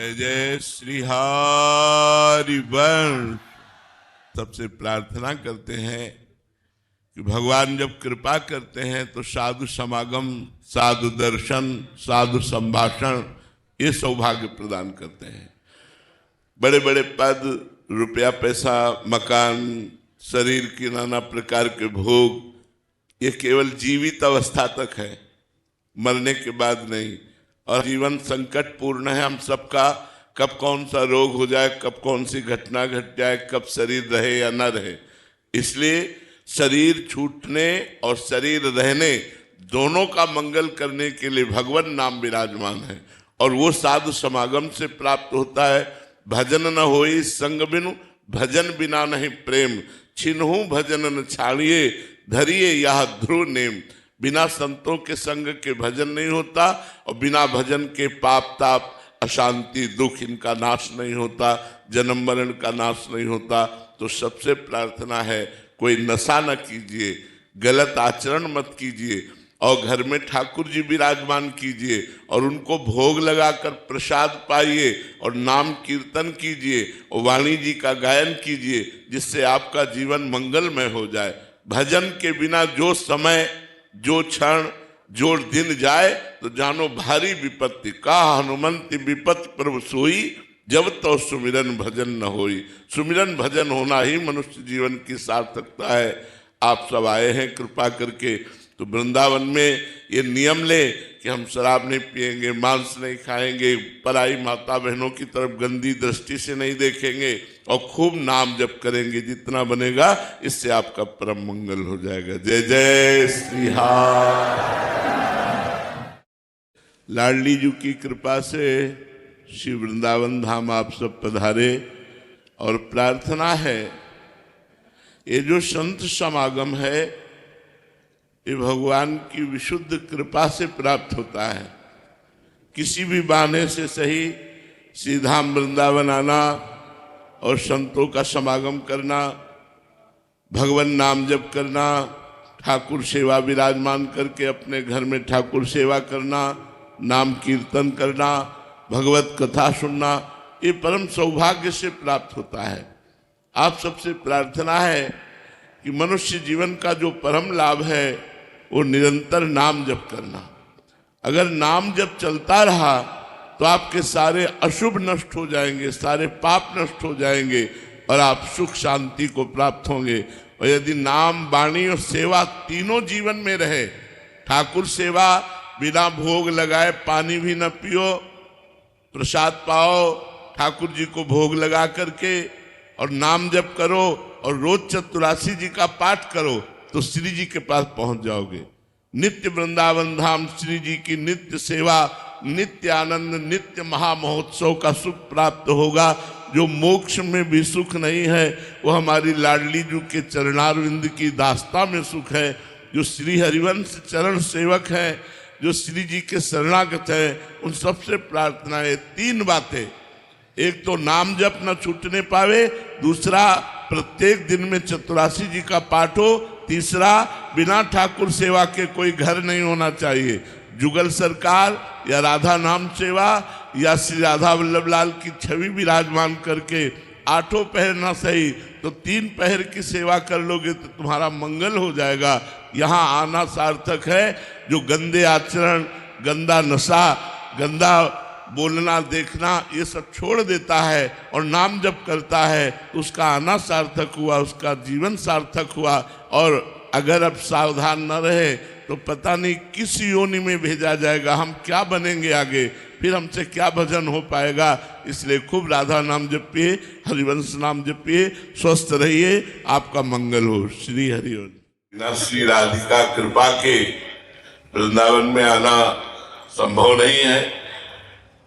जय जय श्री हरि वंश। सबसे प्रार्थना करते हैं कि भगवान जब कृपा करते हैं तो साधु समागम, साधु दर्शन, साधु संभाषण ये सौभाग्य प्रदान करते हैं। बड़े बड़े पद, रुपया पैसा, मकान, शरीर की नाना प्रकार के भोग ये केवल जीवित अवस्था तक है, मरने के बाद नहीं। और जीवन संकट पूर्ण है हम सबका, कब कौन सा रोग हो जाए, कब कौन सी घटना घट जाए, कब शरीर रहे या न रहे। इसलिए शरीर छूटने और शरीर रहने दोनों का मंगल करने के लिए भगवान नाम विराजमान है। और वो साधु समागम से प्राप्त होता है। भजन न होई संग बिनु, भजन बिना नहीं प्रेम, छिन्हु भजन न छाड़िए, धरिए यह ध्रुव नेम। बिना संतों के संग के भजन नहीं होता और बिना भजन के पाप ताप अशांति दुख इनका नाश नहीं होता, जन्म मरण का नाश नहीं होता। तो सबसे प्रार्थना है कोई नशा न कीजिए, गलत आचरण मत कीजिए और घर में ठाकुर जी विराजमान कीजिए और उनको भोग लगाकर प्रसाद पाइए और नाम कीर्तन कीजिए और वाणी जी का गायन कीजिए, जिससे आपका जीवन मंगलमय हो जाए। भजन के बिना जो समय, जो क्षण, जो दिन जाए तो जानो भारी विपत्ति। का हनुमंत विपत्ति प्रभु सोई, जब तो सुमिरन भजन न होई। सुमिरन भजन होना ही मनुष्य जीवन की सार्थकता है। आप सब आए हैं कृपा करके, तो वृंदावन में ये नियम ले कि हम शराब नहीं पिएंगे, मांस नहीं खाएंगे, पराई माता बहनों की तरफ गंदी दृष्टि से नहीं देखेंगे और खूब नाम जप करेंगे। जितना बनेगा इससे आपका परम मंगल हो जाएगा। जय जय श्री हरि। लाडली जी की कृपा से श्री वृंदावन धाम आप सब पधारे और प्रार्थना है ये जो संत समागम है ये भगवान की विशुद्ध कृपा से प्राप्त होता है। किसी भी बहाने से सही सीधा वृंदावन आना और संतों का समागम करना, भगवान नाम जप करना, ठाकुर सेवा विराजमान करके अपने घर में ठाकुर सेवा करना, नाम कीर्तन करना, भगवत कथा सुनना, ये परम सौभाग्य से प्राप्त होता है। आप सबसे प्रार्थना है कि मनुष्य जीवन का जो परम लाभ है वो निरंतर नाम जप करना। अगर नाम जप चलता रहा तो आपके सारे अशुभ नष्ट हो जाएंगे, सारे पाप नष्ट हो जाएंगे और आप सुख शांति को प्राप्त होंगे। और यदि नाम, वाणी और सेवा तीनों जीवन में रहे, ठाकुर सेवा बिना भोग लगाए पानी भी न पियो, प्रसाद पाओ ठाकुर जी को भोग लगा करके और नाम जप करो और रोज चतुरासी जी का पाठ करो तो श्री जी के पास पहुंच जाओगे। नित्य वृंदावन धाम श्री जी की नित्य सेवा, नित्य आनंद, नित्य महामहोत्सव का सुख प्राप्त होगा। जो मोक्ष में भी सुख नहीं है वो हमारी लाडली जी के चरणारविंद की दास्ता में सुख है। जो श्री हरिवंश चरण सेवक हैं, जो श्री जी के शरणागत हैं, उन सबसे प्रार्थना है तीन बातें। एक तो नाम जप न छूटने पावे, दूसरा प्रत्येक दिन में चतुरासी जी का पाठ हो, तीसरा बिना ठाकुर सेवा के कोई घर नहीं होना चाहिए। जुगल सरकार या राधा नाम सेवा या श्री राधा वल्लभ लाल की छवि विराजमान करके आठों पहर ना सही तो 3 पहर की सेवा कर लोगे तो तुम्हारा मंगल हो जाएगा। यहाँ आना सार्थक है। जो गंदे आचरण, गंदा नशा, गंदा बोलना देखना ये सब छोड़ देता है और नाम जप करता है तो उसका आना सार्थक हुआ, उसका जीवन सार्थक हुआ। और अगर अब सावधान न रहे तो पता नहीं किस योनि में भेजा जाएगा, हम क्या बनेंगे आगे, फिर हमसे क्या भजन हो पाएगा। इसलिए खूब राधा नाम जपिए, हरिवंश नाम जपिए, स्वस्थ रहिए, आपका मंगल हो। श्री हरिवंश। श्री राधिका कृपा के वृंदावन में आना संभव नहीं है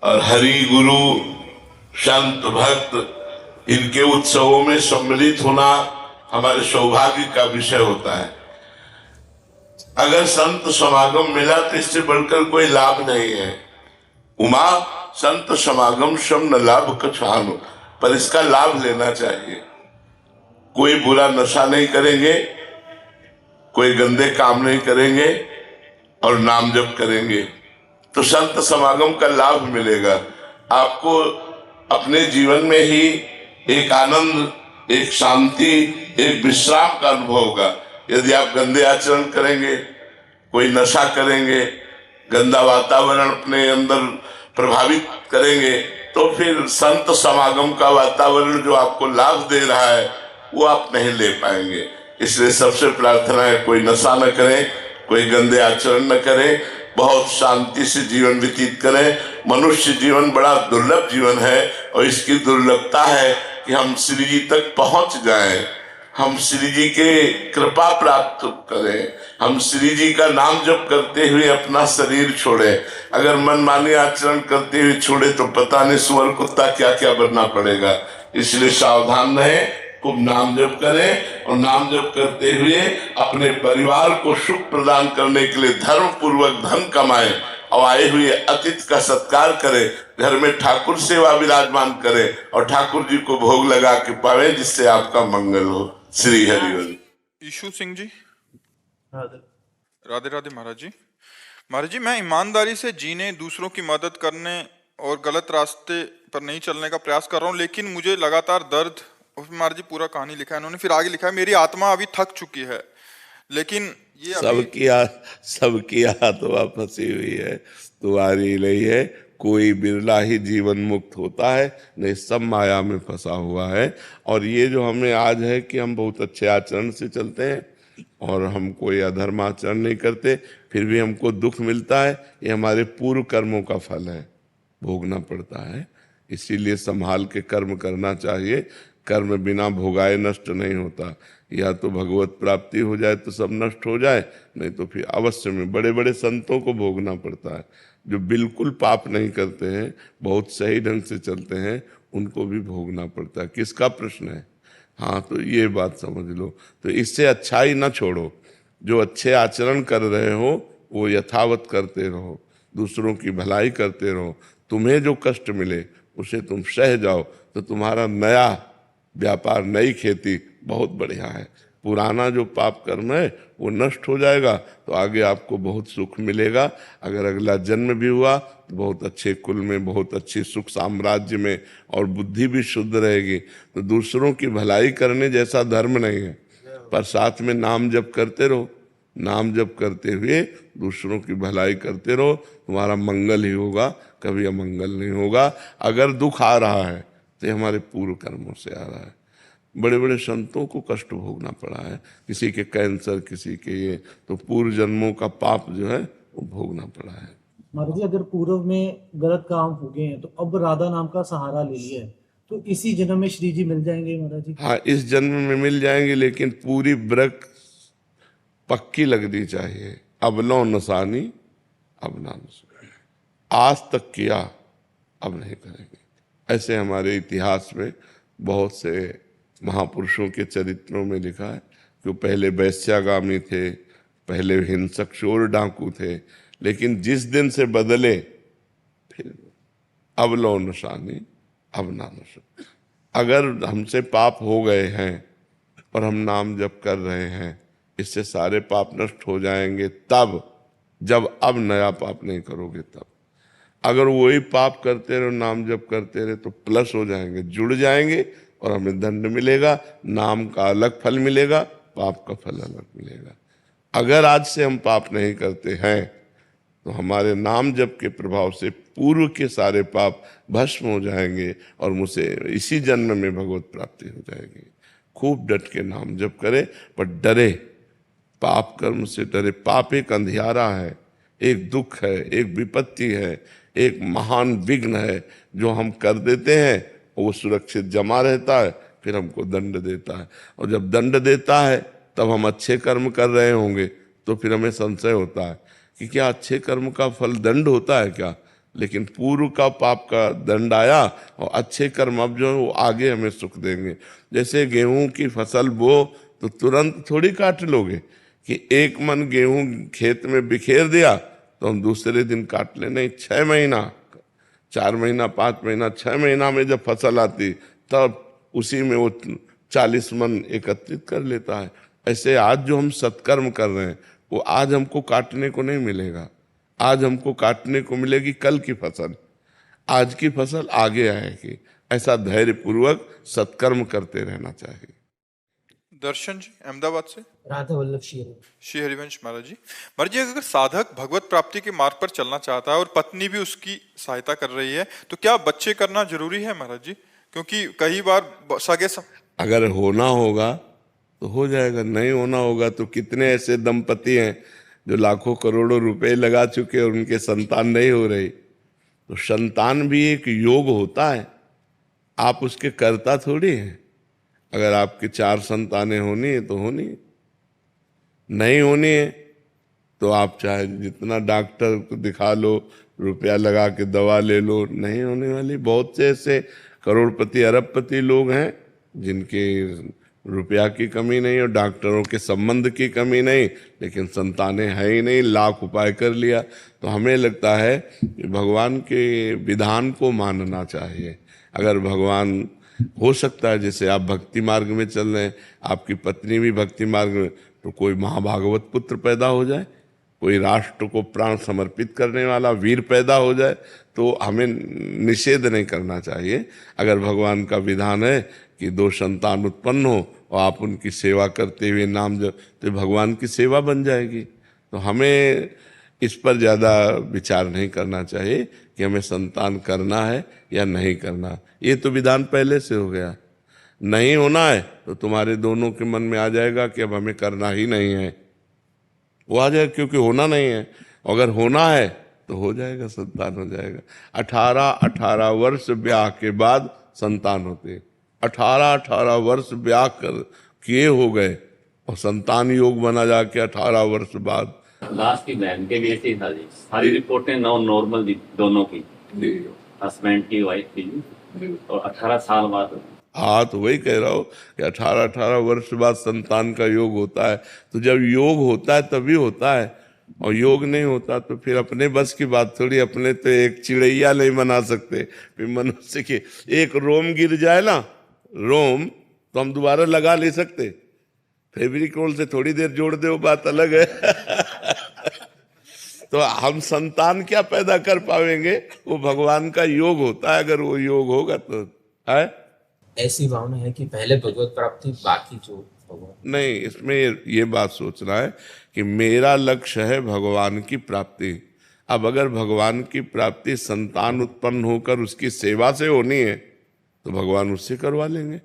और हरि गुरु संत भक्त इनके उत्सवों में सम्मिलित होना हमारे सौभाग्य का विषय होता है। अगर संत समागम मिला तो इससे बढ़कर कोई लाभ नहीं है। उमा संत समागम शम न लाभ कछानो, पर इसका लाभ लेना चाहिए। कोई बुरा नशा नहीं करेंगे, कोई गंदे काम नहीं करेंगे और नाम जप करेंगे तो संत समागम का लाभ मिलेगा। आपको अपने जीवन में ही एक आनंद, एक शांति, एक विश्राम का अनुभव होगा। यदि आप गंदे आचरण करेंगे, कोई नशा करेंगे, गंदा वातावरण अपने अंदर प्रभावित करेंगे, तो फिर संत समागम का वातावरण जो आपको लाभ दे रहा है वो आप नहीं ले पाएंगे। इसलिए सबसे प्रार्थना है, कोई नशा न करें, कोई गंदे आचरण न करें, बहुत शांति से जीवन व्यतीत करें। मनुष्य जीवन बड़ा दुर्लभ जीवन है और इसकी दुर्लभता है कि हम श्री जी तक पहुंच जाएं, हम श्री जी के कृपा प्राप्त करें, हम श्री जी का नाम जप करते हुए अपना शरीर छोड़े। अगर मनमानी आचरण करते हुए छोड़े तो पता नहीं सुअर कुत्ता क्या क्या बनना पड़ेगा। इसलिए सावधान रहें, खूब नाम जप करें और नाम जप करते हुए अपने परिवार को सुख प्रदान करने के लिए धर्म पूर्वक धन कमाएं और आए हुए अतिथि का सत्कार करें, घर में ठाकुर सेवा विराजमान करें और ठाकुर जी को भोग लगा के पावे, जिससे आपका मंगल हो। श्री हरिवंश। ईशु सिंह जी। राधे राधे महाराज जी। महाराज जी, मैं ईमानदारी से जीने, दूसरों की मदद करने और गलत रास्ते पर नहीं चलने का प्रयास कर रहा हूँ, लेकिन मुझे लगातार दर्द, महाराज जी पूरा कहानी लिखा है इन्होंने, फिर आगे लिखा है मेरी आत्मा अभी थक चुकी है, लेकिन ये सबकी आत्मा फंसी हुई है, तुम्हारी नहीं है। कोई बिरला ही जीवन मुक्त होता है, नहीं सब माया में फंसा हुआ है। और ये जो हमें आज है कि हम बहुत अच्छे आचरण से चलते हैं और हम कोई अधर्म आचरण नहीं करते, फिर भी हमको दुख मिलता है, ये हमारे पूर्व कर्मों का फल है, भोगना पड़ता है। इसीलिए संभाल के कर्म करना चाहिए। कर्म बिना भोगाए नष्ट नहीं होता। या तो भगवत प्राप्ति हो जाए तो सब नष्ट हो जाए, नहीं तो फिर अवश्य में बड़े बड़े संतों को भोगना पड़ता है। जो बिल्कुल पाप नहीं करते हैं, बहुत सही ढंग से चलते हैं, उनको भी भोगना पड़ता है। किसका प्रश्न है? हाँ, तो ये बात समझ लो। तो इससे अच्छाई ना छोड़ो, जो अच्छे आचरण कर रहे हो वो यथावत करते रहो, दूसरों की भलाई करते रहो। तुम्हें जो कष्ट मिले उसे तुम सह जाओ, तो तुम्हारा नया व्यापार, नई खेती बहुत बढ़िया है। पुराना जो पाप कर्म है वो नष्ट हो जाएगा, तो आगे आपको बहुत सुख मिलेगा। अगर अगला जन्म भी हुआ तो बहुत अच्छे कुल में, बहुत अच्छी सुख साम्राज्य में, और बुद्धि भी शुद्ध रहेगी। तो दूसरों की भलाई करने जैसा धर्म नहीं है, पर साथ में नाम जप करते रहो, नाम जप करते हुए दूसरों की भलाई करते रहो, तुम्हारा मंगल ही होगा, कभी अमंगल नहीं होगा। अगर दुख आ रहा है तो हमारे पूर्व कर्मों से आ रहा है। बड़े बड़े संतों को कष्ट भोगना पड़ा है, किसी के कैंसर, किसी के ये, तो पूर्व जन्मों का पाप जो है वो भोगना पड़ा है। महाराज जी, अगर पूर्व में गलत काम हो गए हैं तो अब राधा नाम का सहारा ले लिया है, तो इसी जन्म में श्री जी मिल जाएंगे महाराज जी? हाँ, इस जन्म में मिल जाएंगे, लेकिन पूरी ब्रक पक्की लगनी चाहिए। अब लो नसानी, अब ना नसानी, आज तक किया अब नहीं करेंगे। ऐसे हमारे इतिहास में बहुत से महापुरुषों के चरित्रों में लिखा है कि वो पहले वैश्यागामी थे, पहले हिंसक चोर डाकू थे, लेकिन जिस दिन से बदले फिर अब लो निशानी, अब ना निशानी। अगर हमसे पाप हो गए हैं और हम नाम जप कर रहे हैं, इससे सारे पाप नष्ट हो जाएंगे तब, जब अब नया पाप नहीं करोगे तब। अगर वही पाप करते रहो, नाम जप करते रहे, तो प्लस हो जाएंगे, जुड़ जाएंगे और हमें दंड मिलेगा। नाम का अलग फल मिलेगा, पाप का फल अलग मिलेगा। अगर आज से हम पाप नहीं करते हैं तो हमारे नाम जप के प्रभाव से पूर्व के सारे पाप भस्म हो जाएंगे और मुझसे इसी जन्म में भगवत प्राप्ति हो जाएगी। खूब डट के नाम जप करें, पर डरे, पाप कर्म से डरे। पाप एक अंधियारा है, एक दुख है, एक विपत्ति है, एक महान विघ्न है जो हम कर देते हैं, वो सुरक्षित जमा रहता है, फिर हमको दंड देता है। और जब दंड देता है तब हम अच्छे कर्म कर रहे होंगे तो फिर हमें संशय होता है कि क्या अच्छे कर्म का फल दंड होता है क्या? लेकिन पूर्व का पाप का दंड आया और अच्छे कर्म अब जो है वो आगे हमें सुख देंगे। जैसे गेहूं की फसल बो तो तुरंत थोड़ी काट लोगे कि एक मन गेहूं खेत में बिखेर दिया तो हम दूसरे दिन काट ले, नहीं, 6 महीना, 4 महीना, 5 महीना, 6 महीना में जब फसल आती तब उसी में वो 40 मन एकत्रित कर लेता है। ऐसे आज जो हम सत्कर्म कर रहे हैं वो आज हमको काटने को नहीं मिलेगा, आज हमको काटने को मिलेगी कल की फसल। आज की फसल आगे आएगी। ऐसा धैर्य पूर्वक सत्कर्म करते रहना चाहिए। दर्शन जी अहमदाबाद से। राधा वल्लभ श्री श्री हरिवंश महाराज जी। महाराज जी, अगर साधक भगवत प्राप्ति के मार्ग पर चलना चाहता है और पत्नी भी उसकी सहायता कर रही है, तो क्या बच्चे करना जरूरी है महाराज जी? क्योंकि कई बार अगर होना होगा तो हो जाएगा, नहीं होना होगा तो कितने ऐसे दंपति हैं जो लाखों करोड़ों रुपए लगा चुके और उनके संतान नहीं हो रही। तो संतान भी एक योग होता है, आप उसके कर्ता थोड़ी हैं। अगर आपकी 4 संतानें होनी है तो होनी है, नहीं होनी है तो आप चाहे जितना डॉक्टर को दिखा लो, रुपया लगा के दवा ले लो, नहीं होने वाली। बहुत से ऐसे करोड़पति अरबपति लोग हैं जिनके रुपया की कमी नहीं और डॉक्टरों के संबंध की कमी नहीं, लेकिन संतानें है ही नहीं, लाख उपाय कर लिया। तो हमें लगता है कि भगवान के विधान को मानना चाहिए। अगर भगवान हो सकता है, जैसे आप भक्ति मार्ग में चल रहे हैं, आपकी पत्नी भी भक्ति मार्ग में, तो कोई महाभागवत पुत्र पैदा हो जाए, कोई राष्ट्र को प्राण समर्पित करने वाला वीर पैदा हो जाए, तो हमें निषेध नहीं करना चाहिए। अगर भगवान का विधान है कि 2 संतान उत्पन्न हो और आप उनकी सेवा करते हुए नाम जप, तो भगवान की सेवा बन जाएगी। तो हमें इस पर ज़्यादा विचार नहीं करना चाहिए कि हमें संतान करना है या नहीं करना। ये तो विधान पहले से हो गया। नहीं होना है तो तुम्हारे दोनों के मन में आ जाएगा कि अब हमें करना ही नहीं है, वो आ जाएगा, क्योंकि होना नहीं है। अगर होना है तो हो जाएगा, संतान हो जाएगा। 18 वर्ष ब्याह के बाद संतान होते हैं। 18 वर्ष ब्याह कर किए हो गए और संतान योग बना जाके 18 वर्ष बाद। लास्ट की बहन के भी ऐसे ही था जी, सारी रिपोर्टें नॉर्मल थी दोनों की, हस्बैंड की, वाइफ की, और 18 साल बाद। हाँ, तो वही कह रहा हूँ कि 18 वर्ष बाद संतान का योग होता है। तो जब योग होता है तभी होता है, और योग नहीं होता तो फिर अपने बस की बात थोड़ी। अपने तो एक चिड़ैया नहीं बना सकते, फिर मनुष्य के एक रोम गिर जाए ना, रोम तो हम दोबारा लगा ले सकते, फेविकोल से थोड़ी देर जोड़ दे, वो बात अलग है। तो हम संतान क्या पैदा कर पाएंगे? वो भगवान का योग होता है, अगर वो योग होगा तो है। ऐसी भावना है कि पहले भगवत प्राप्ति, बाकी जो भगवान। नहीं, इसमें ये बात सोचना है कि मेरा लक्ष्य है भगवान की प्राप्ति। अब अगर भगवान की प्राप्ति संतान उत्पन्न होकर उसकी सेवा से होनी है तो भगवान उससे करवा लेंगे।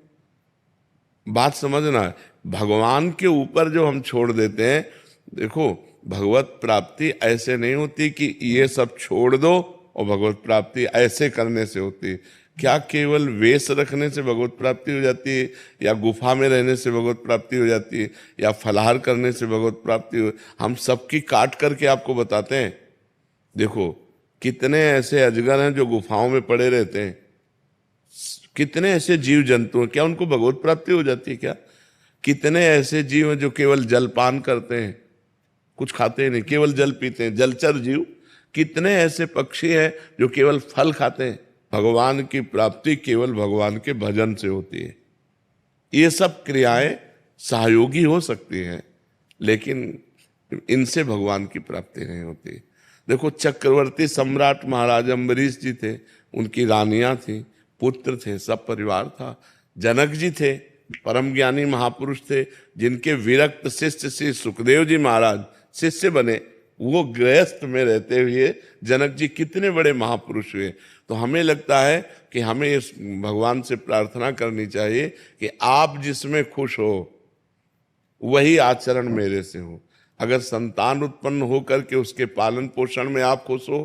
बात समझना है, भगवान के ऊपर जो हम छोड़ देते हैं। देखो, भगवत प्राप्ति ऐसे नहीं होती कि ये सब छोड़ दो और भगवत प्राप्ति ऐसे करने से होती है। क्या केवल वेश रखने से भगवत प्राप्ति हो जाती है, या गुफा में रहने से भगवत प्राप्ति हो जाती है, या फलाहार करने से भगवत प्राप्ति हो? हम सबकी काट करके आपको बताते हैं। देखो, कितने ऐसे अजगर हैं जो गुफाओं में पड़े रहते हैं, कितने ऐसे जीव जंतु हैं, क्या उनको भगवत प्राप्ति हो जाती है क्या? कितने ऐसे जीव हैं जो केवल जलपान करते हैं, कुछ खाते नहीं, केवल जल पीते हैं, जलचर जीव। कितने ऐसे पक्षी हैं जो केवल फल खाते हैं। भगवान की प्राप्ति केवल भगवान के भजन से होती है। ये सब क्रियाएं सहयोगी हो सकती हैं, लेकिन इनसे भगवान की प्राप्ति नहीं होती। देखो, चक्रवर्ती सम्राट महाराज अम्बरीश जी थे, उनकी रानियां थी, पुत्र थे, सब परिवार था। जनक जी थे, परम ज्ञानी महापुरुष थे, जिनके विरक्त शिष्य श्री सुखदेव जी महाराज शिष्य बने। वो गृहस्थ में रहते हुए जनक जी कितने बड़े महापुरुष हुए। तो हमें लगता है कि हमें इस भगवान से प्रार्थना करनी चाहिए कि आप जिसमें खुश हो वही आचरण मेरे से हो। अगर संतान उत्पन्न हो करके उसके पालन पोषण में आप खुश हो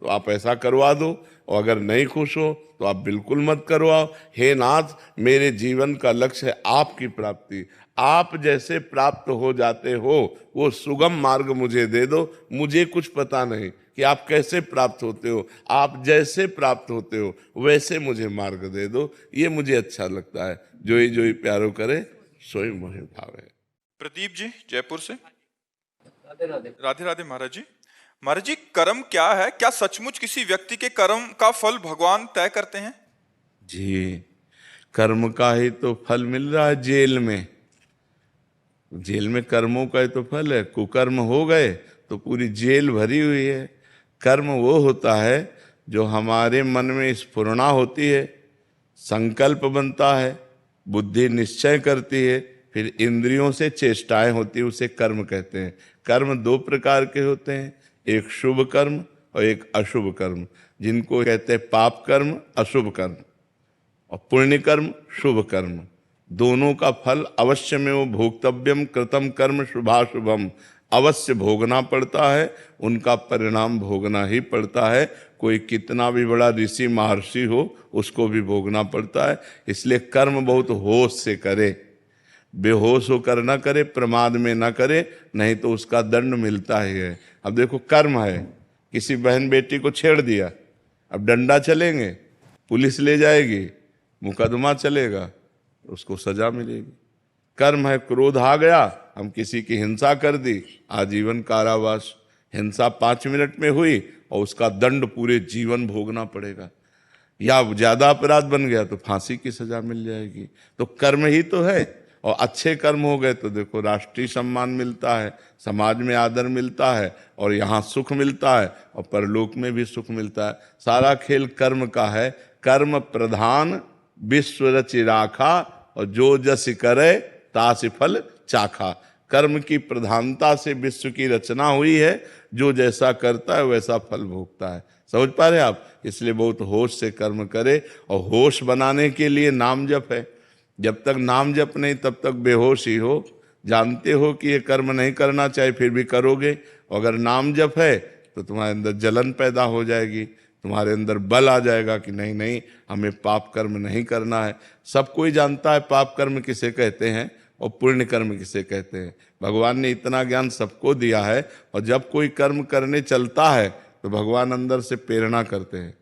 तो आप ऐसा करवा दो, और अगर नहीं खुश हो तो आप बिल्कुल मत करवाओ। हे नाथ, मेरे जीवन का लक्ष्य है आपकी प्राप्ति। आप जैसे प्राप्त हो जाते हो वो सुगम मार्ग मुझे दे दो। मुझे कुछ पता नहीं कि आप कैसे प्राप्त होते हो, आप जैसे प्राप्त होते हो वैसे मुझे मार्ग दे दो। ये मुझे अच्छा लगता है। जोई जोई प्यारो करे सोई मोहि भावे। प्रदीप जी जयपुर से। राधे राधे। राधे राधे महाराज जी। महाराज जी, कर्म क्या है? क्या सचमुच किसी व्यक्ति के कर्म का फल भगवान तय करते हैं? जी, कर्म का ही तो फल मिल रहा है जेल में। जेल में कर्मों का ही तो फल है। कुकर्म हो गए तो पूरी जेल भरी हुई है। कर्म वो होता है जो हमारे मन में स्फुरणा होती है, संकल्प बनता है, बुद्धि निश्चय करती है, फिर इंद्रियों से चेष्टाएं होती है, उसे कर्म कहते हैं। कर्म दो प्रकार के होते हैं, एक शुभ कर्म और एक अशुभ कर्म, जिनको कहते हैं पाप कर्म, अशुभ कर्म, और पुण्य कर्म, शुभ कर्म। दोनों का फल अवश्य में वो भोक्तव्यम कृतम कर्म शुभाशुभम, अवश्य भोगना पड़ता है, उनका परिणाम भोगना ही पड़ता है। कोई कितना भी बड़ा ऋषि महर्षि हो, उसको भी भोगना पड़ता है। इसलिए कर्म बहुत होश से करे, बेहोश होकर न करे, प्रमाद में न करे, नहीं तो उसका दंड मिलता ही है। अब देखो कर्म है, किसी बहन बेटी को छेड़ दिया, अब डंडा चलेंगे, पुलिस ले जाएगी, मुकदमा चलेगा, उसको सजा मिलेगी। कर्म है, क्रोध आ गया, हम किसी की हिंसा कर दी, आजीवन कारावास। हिंसा 5 मिनट में हुई और उसका दंड पूरे जीवन भोगना पड़ेगा। या ज्यादा अपराध बन गया तो फांसी की सजा मिल जाएगी। तो कर्म ही तो है। और अच्छे कर्म हो गए तो देखो राष्ट्रीय सम्मान मिलता है, समाज में आदर मिलता है, और यहाँ सुख मिलता है, और परलोक में भी सुख मिलता है। सारा खेल कर्म का है। कर्म प्रधान विश्व रचि राखा, और जो जस करे तास फल चाखा। कर्म की प्रधानता से विश्व की रचना हुई है, जो जैसा करता है वैसा फल भोगता है। समझ पा रहे आप? इसलिए बहुत होश से कर्म करे। और होश बनाने के लिए नाम जप है। जब तक नाम जप नहीं तब तक बेहोश ही हो। जानते हो कि ये कर्म नहीं करना चाहिए, फिर भी करोगे। अगर नाम जप है तो तुम्हारे अंदर जलन पैदा हो जाएगी, तुम्हारे अंदर बल आ जाएगा कि नहीं नहीं, हमें पाप कर्म नहीं करना है। सब कोई जानता है पाप कर्म किसे कहते हैं और पुण्य कर्म किसे कहते हैं। भगवान ने इतना ज्ञान सबको दिया है। और जब कोई कर्म करने चलता है तो भगवान अंदर से प्रेरणा करते हैं,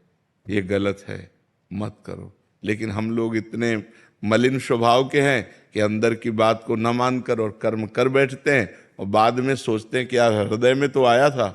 ये गलत है, मत करो। लेकिन हम लोग इतने मलिन स्वभाव के हैं कि अंदर की बात को न मानकर और कर्म कर बैठते हैं, और बाद में सोचते हैं कि यार हृदय में तो आया था,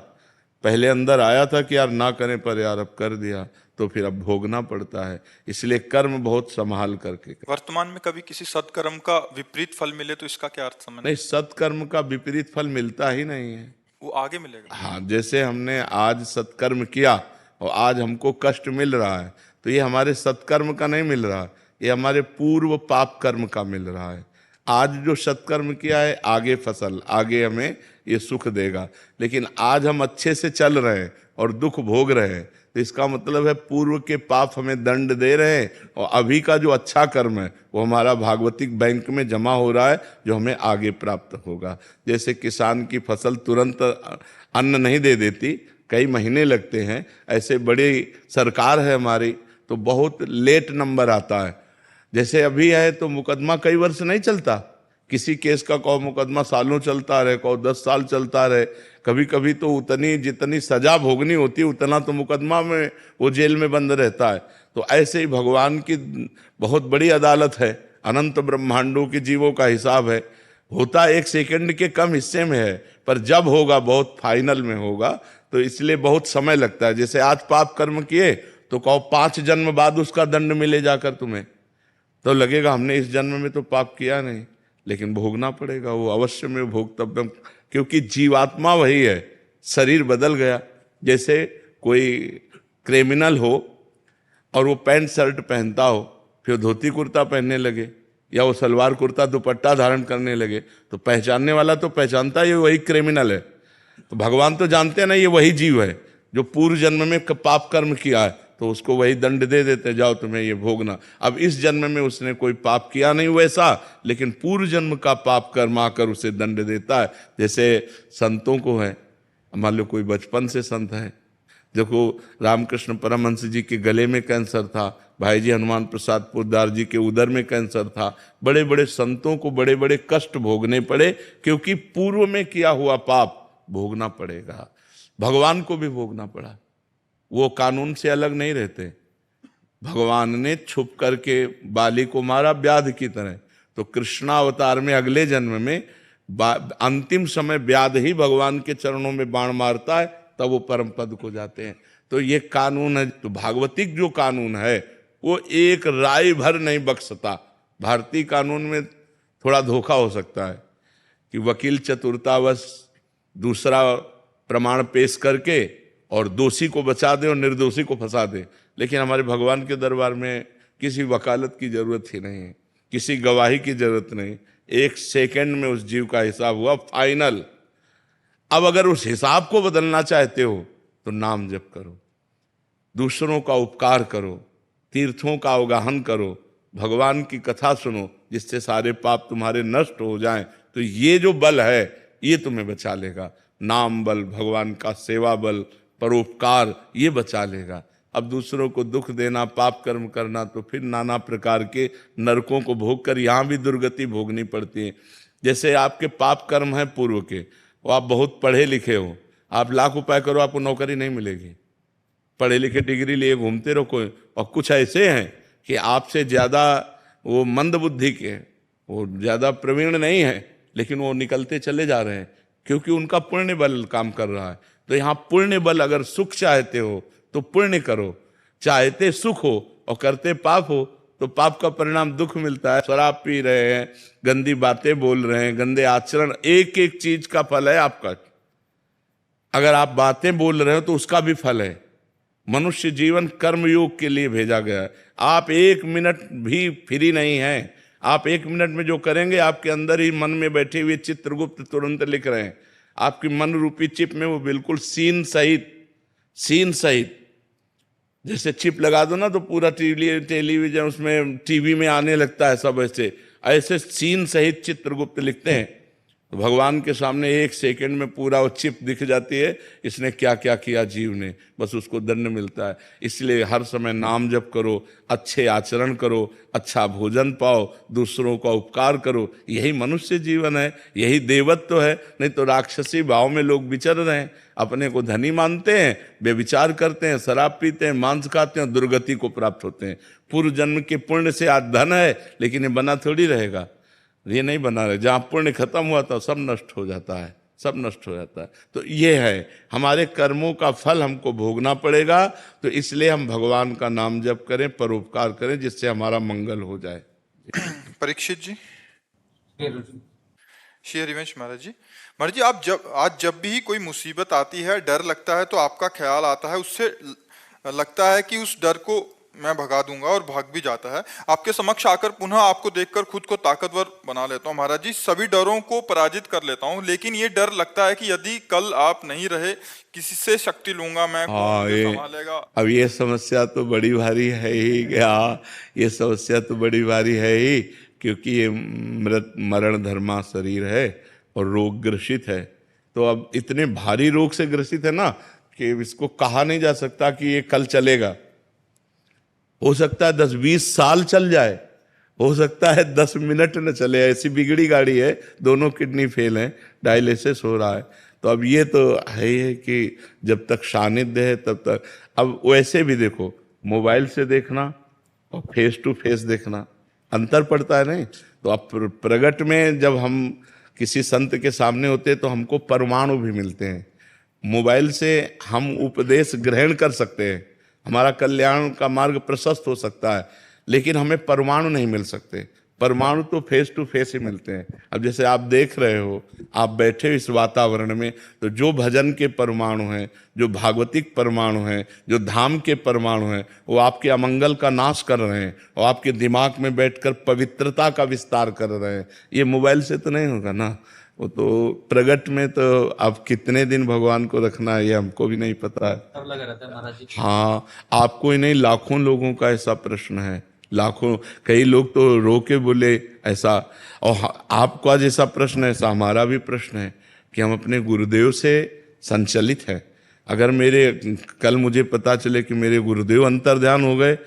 पहले अंदर आया था कि यार ना करें, पर यार अब कर दिया तो फिर अब भोगना पड़ता है। इसलिए कर्म बहुत संभाल करके। वर्तमान में कभी किसी सत्कर्म का विपरीत फल मिले तो इसका क्या अर्थ समझ? नहीं, सत्कर्म का विपरीत फल मिलता ही नहीं है, वो आगे मिलेगा। हाँ, जैसे हमने आज सत्कर्म किया और आज हमको कष्ट मिल रहा है, तो ये हमारे सत्कर्म का नहीं मिल रहा, ये हमारे पूर्व पाप कर्म का मिल रहा है। आज जो सत्कर्म किया है, आगे फसल, आगे हमें ये सुख देगा। लेकिन आज हम अच्छे से चल रहे हैं और दुख भोग रहे हैं, तो इसका मतलब है पूर्व के पाप हमें दंड दे रहे हैं, और अभी का जो अच्छा कर्म है वो हमारा भागवतिक बैंक में जमा हो रहा है, जो हमें आगे प्राप्त होगा। जैसे किसान की फसल तुरंत अन्न नहीं दे देती, कई महीने लगते हैं, ऐसे बड़ी सरकार है हमारी तो बहुत लेट नंबर आता है। जैसे अभी है तो मुकदमा कई वर्ष नहीं चलता, किसी केस का कहो मुकदमा सालों चलता रहे, कहो 10 साल चलता रहे। कभी कभी तो उतनी जितनी सजा भोगनी होती है उतना तो मुकदमा में वो जेल में बंद रहता है। तो ऐसे ही भगवान की बहुत बड़ी अदालत है, अनंत ब्रह्मांडों के जीवों का हिसाब है। होता 1 सेकंड के कम हिस्से में है, पर जब होगा बहुत फाइनल में होगा, तो इसलिए बहुत समय लगता है। जैसे आज पाप कर्म किए तो कहो 5 जन्म बाद उसका दंड मिले जाकर तुम्हें, तो लगेगा हमने इस जन्म में तो पाप किया नहीं, लेकिन भोगना पड़ेगा, वो अवश्य में भोगतव्यम, क्योंकि जीवात्मा वही है, शरीर बदल गया। जैसे कोई क्रिमिनल हो और वो पैंट शर्ट पहनता हो, फिर धोती कुर्ता पहनने लगे, या वो सलवार कुर्ता दुपट्टा धारण करने लगे, तो पहचानने वाला तो पहचानता है ये वही क्रिमिनल है। तो भगवान तो जानते हैं ना ये वही जीव है जो पूर्व जन्म में पाप कर्म किया है, तो उसको वही दंड दे देते, जाओ तुम्हें ये भोगना। अब इस जन्म में उसने कोई पाप किया नहीं वैसा, लेकिन पूर्व जन्म का पाप कर्म आकर उसे दंड देता है। जैसे संतों को है, मान लो कोई बचपन से संत है, देखो रामकृष्ण परमहंस जी के गले में कैंसर था, भाई जी हनुमान प्रसाद पोद्दार जी के उदर में कैंसर था। बड़े बड़े संतों को बड़े बड़े कष्ट भोगने पड़े, क्योंकि पूर्व में किया हुआ पाप भोगना पड़ेगा। भगवान को भी भोगना पड़ा, वो कानून से अलग नहीं रहते। भगवान ने छुप करके बाली को मारा व्याध की तरह, तो कृष्णावतार में अगले जन्म में अंतिम समय व्याध ही भगवान के चरणों में बाण मारता है, तब वो परम पद को जाते हैं। तो ये कानून है। तो भागवतिक जो कानून है वो एक राय भर नहीं बख्शता। भारतीय कानून में थोड़ा धोखा हो सकता है कि वकील चतुरतावश दूसरा प्रमाण पेश करके और दोषी को बचा दे और निर्दोषी को फंसा दे। लेकिन हमारे भगवान के दरबार में किसी वकालत की जरूरत ही नहीं है, किसी गवाही की जरूरत नहीं। 1 सेकंड में उस जीव का हिसाब हुआ फाइनल। अब अगर उस हिसाब को बदलना चाहते हो तो नाम जप करो, दूसरों का उपकार करो, तीर्थों का अवगाहन करो, भगवान की कथा सुनो, जिससे सारे पाप तुम्हारे नष्ट हो जाएं। तो ये जो बल है ये तुम्हें बचा लेगा। नाम बल, भगवान का सेवा बल, परोपकार, ये बचा लेगा। अब दूसरों को दुख देना, पाप कर्म करना, तो फिर नाना प्रकार के नरकों को भोग कर यहाँ भी दुर्गति भोगनी पड़ती है। जैसे आपके पाप कर्म हैं पूर्व के, वो आप बहुत पढ़े लिखे हो, आप लाख उपाय करो आपको नौकरी नहीं मिलेगी। पढ़े लिखे डिग्री लिए घूमते रहो कोई, और कुछ ऐसे हैं कि आपसे ज़्यादा वो मंद बुद्धि के, वो ज़्यादा प्रवीण नहीं है, लेकिन वो निकलते चले जा रहे हैं क्योंकि उनका पुण्य बल काम कर रहा है। तो यहाँ पुण्य बल, अगर सुख चाहते हो तो पुण्य करो, चाहते सुख हो और करते पाप हो तो पाप का परिणाम दुख मिलता है। शराब पी रहे हैं, गंदी बातें बोल रहे हैं, गंदे आचरण, एक एक चीज का फल है आपका। अगर आप बातें बोल रहे हो तो उसका भी फल है। मनुष्य जीवन कर्मयोग के लिए भेजा गया है। आप 1 मिनट भी फ्री नहीं हैं। आप 1 मिनट में जो करेंगे, आपके अंदर ही मन में बैठे हुए चित्रगुप्त तुरंत लिख रहे हैं। आपकी मन रूपी चिप में वो बिल्कुल सीन सहित जैसे चिप लगा दो ना तो पूरा टेलीविजन उसमें टीवी में आने लगता है। सब ऐसे सीन सहित चित्रगुप्त लिखते हैं। तो भगवान के सामने 1 सेकंड में पूरा वो चिप दिख जाती है, इसने क्या क्या किया जीव ने, बस उसको दंड मिलता है। इसलिए हर समय नाम जप करो, अच्छे आचरण करो, अच्छा भोजन पाओ, दूसरों का उपकार करो। यही मनुष्य जीवन है, यही देवत्व है। नहीं तो राक्षसी भाव में लोग विचर रहे हैं, अपने को धनी मानते हैं, बेविचार करते हैं, शराब पीते हैं, मांस खाते हैं, दुर्गति को प्राप्त होते हैं। पूर्व जन्म के पुण्य से आज धन है, लेकिन ये बना थोड़ी रहेगा, ये नहीं बना रहे। जहाँ पुण्य खत्म हुआ था सब नष्ट हो जाता है, सब नष्ट हो जाता है। तो ये है, हमारे कर्मों का फल हमको भोगना पड़ेगा। तो इसलिए हम भगवान का नाम जप करें, परोपकार करें, जिससे हमारा मंगल हो जाए। परीक्षित जी। श्री हरिवंश महाराज जी। महाराज जी, आप जब भी कोई मुसीबत आती है, डर लगता है, तो आपका ख्याल आता है, उससे लगता है कि उस डर को मैं भगा दूंगा और भाग भी जाता है। आपके समक्ष आकर पुनः आपको देखकर खुद को ताकतवर बना लेता हूँ महाराज जी, सभी डरों को पराजित कर लेता हूँ। लेकिन ये डर लगता है कि यदि कल आप नहीं रहे, किसी से शक्ति लूंगा मैं, कौन मुझे संभालेगा। अब ये समस्या तो बड़ी भारी है ही। ये समस्या तो बड़ी भारी है ही, क्योंकि ये मरण धर्मा शरीर है और रोग ग्रसित है। तो अब इतने भारी रोग से ग्रसित है ना कि इसको कहा नहीं जा सकता कि ये कल चलेगा। हो सकता है 10-20 साल चल जाए, हो सकता है 10 मिनट न चले। ऐसी बिगड़ी गाड़ी है, दोनों किडनी फेल हैं, डायलिसिस हो रहा है। तो अब ये तो है ही है कि जब तक सानिध्य है तब तक। अब वैसे भी देखो, मोबाइल से देखना और फेस टू फेस देखना अंतर पड़ता है नहीं। तो अब प्रगट में जब हम किसी संत के सामने होते हैं तो हमको परमाणु भी मिलते हैं। मोबाइल से हम उपदेश ग्रहण कर सकते हैं, हमारा कल्याण का मार्ग प्रशस्त हो सकता है, लेकिन हमें परमाणु नहीं मिल सकते। परमाणु तो फेस टू फेस ही मिलते हैं। अब जैसे आप देख रहे हो, आप बैठे हो इस वातावरण में, तो जो भजन के परमाणु हैं, जो भागवतिक परमाणु हैं, जो धाम के परमाणु हैं, वो आपके अमंगल का नाश कर रहे हैं और आपके दिमाग में बैठकर पवित्रता का विस्तार कर रहे हैं। ये मोबाइल से तो नहीं होगा ना। वो तो प्रगट में तो अब कितने दिन भगवान को रखना है ये हमको भी नहीं पता है। तब लगा रहता है महाराज जी। हाँ, आपको ही नहीं, लाखों लोगों का ऐसा प्रश्न है। लाखों, कई लोग तो रो के बोले ऐसा। और आपको आज ऐसा प्रश्न है, ऐसा हमारा भी प्रश्न है कि हम अपने गुरुदेव से संचलित हैं। अगर कल मुझे पता चले कि मेरे गुरुदेव अंतर्ध्यान हो गए,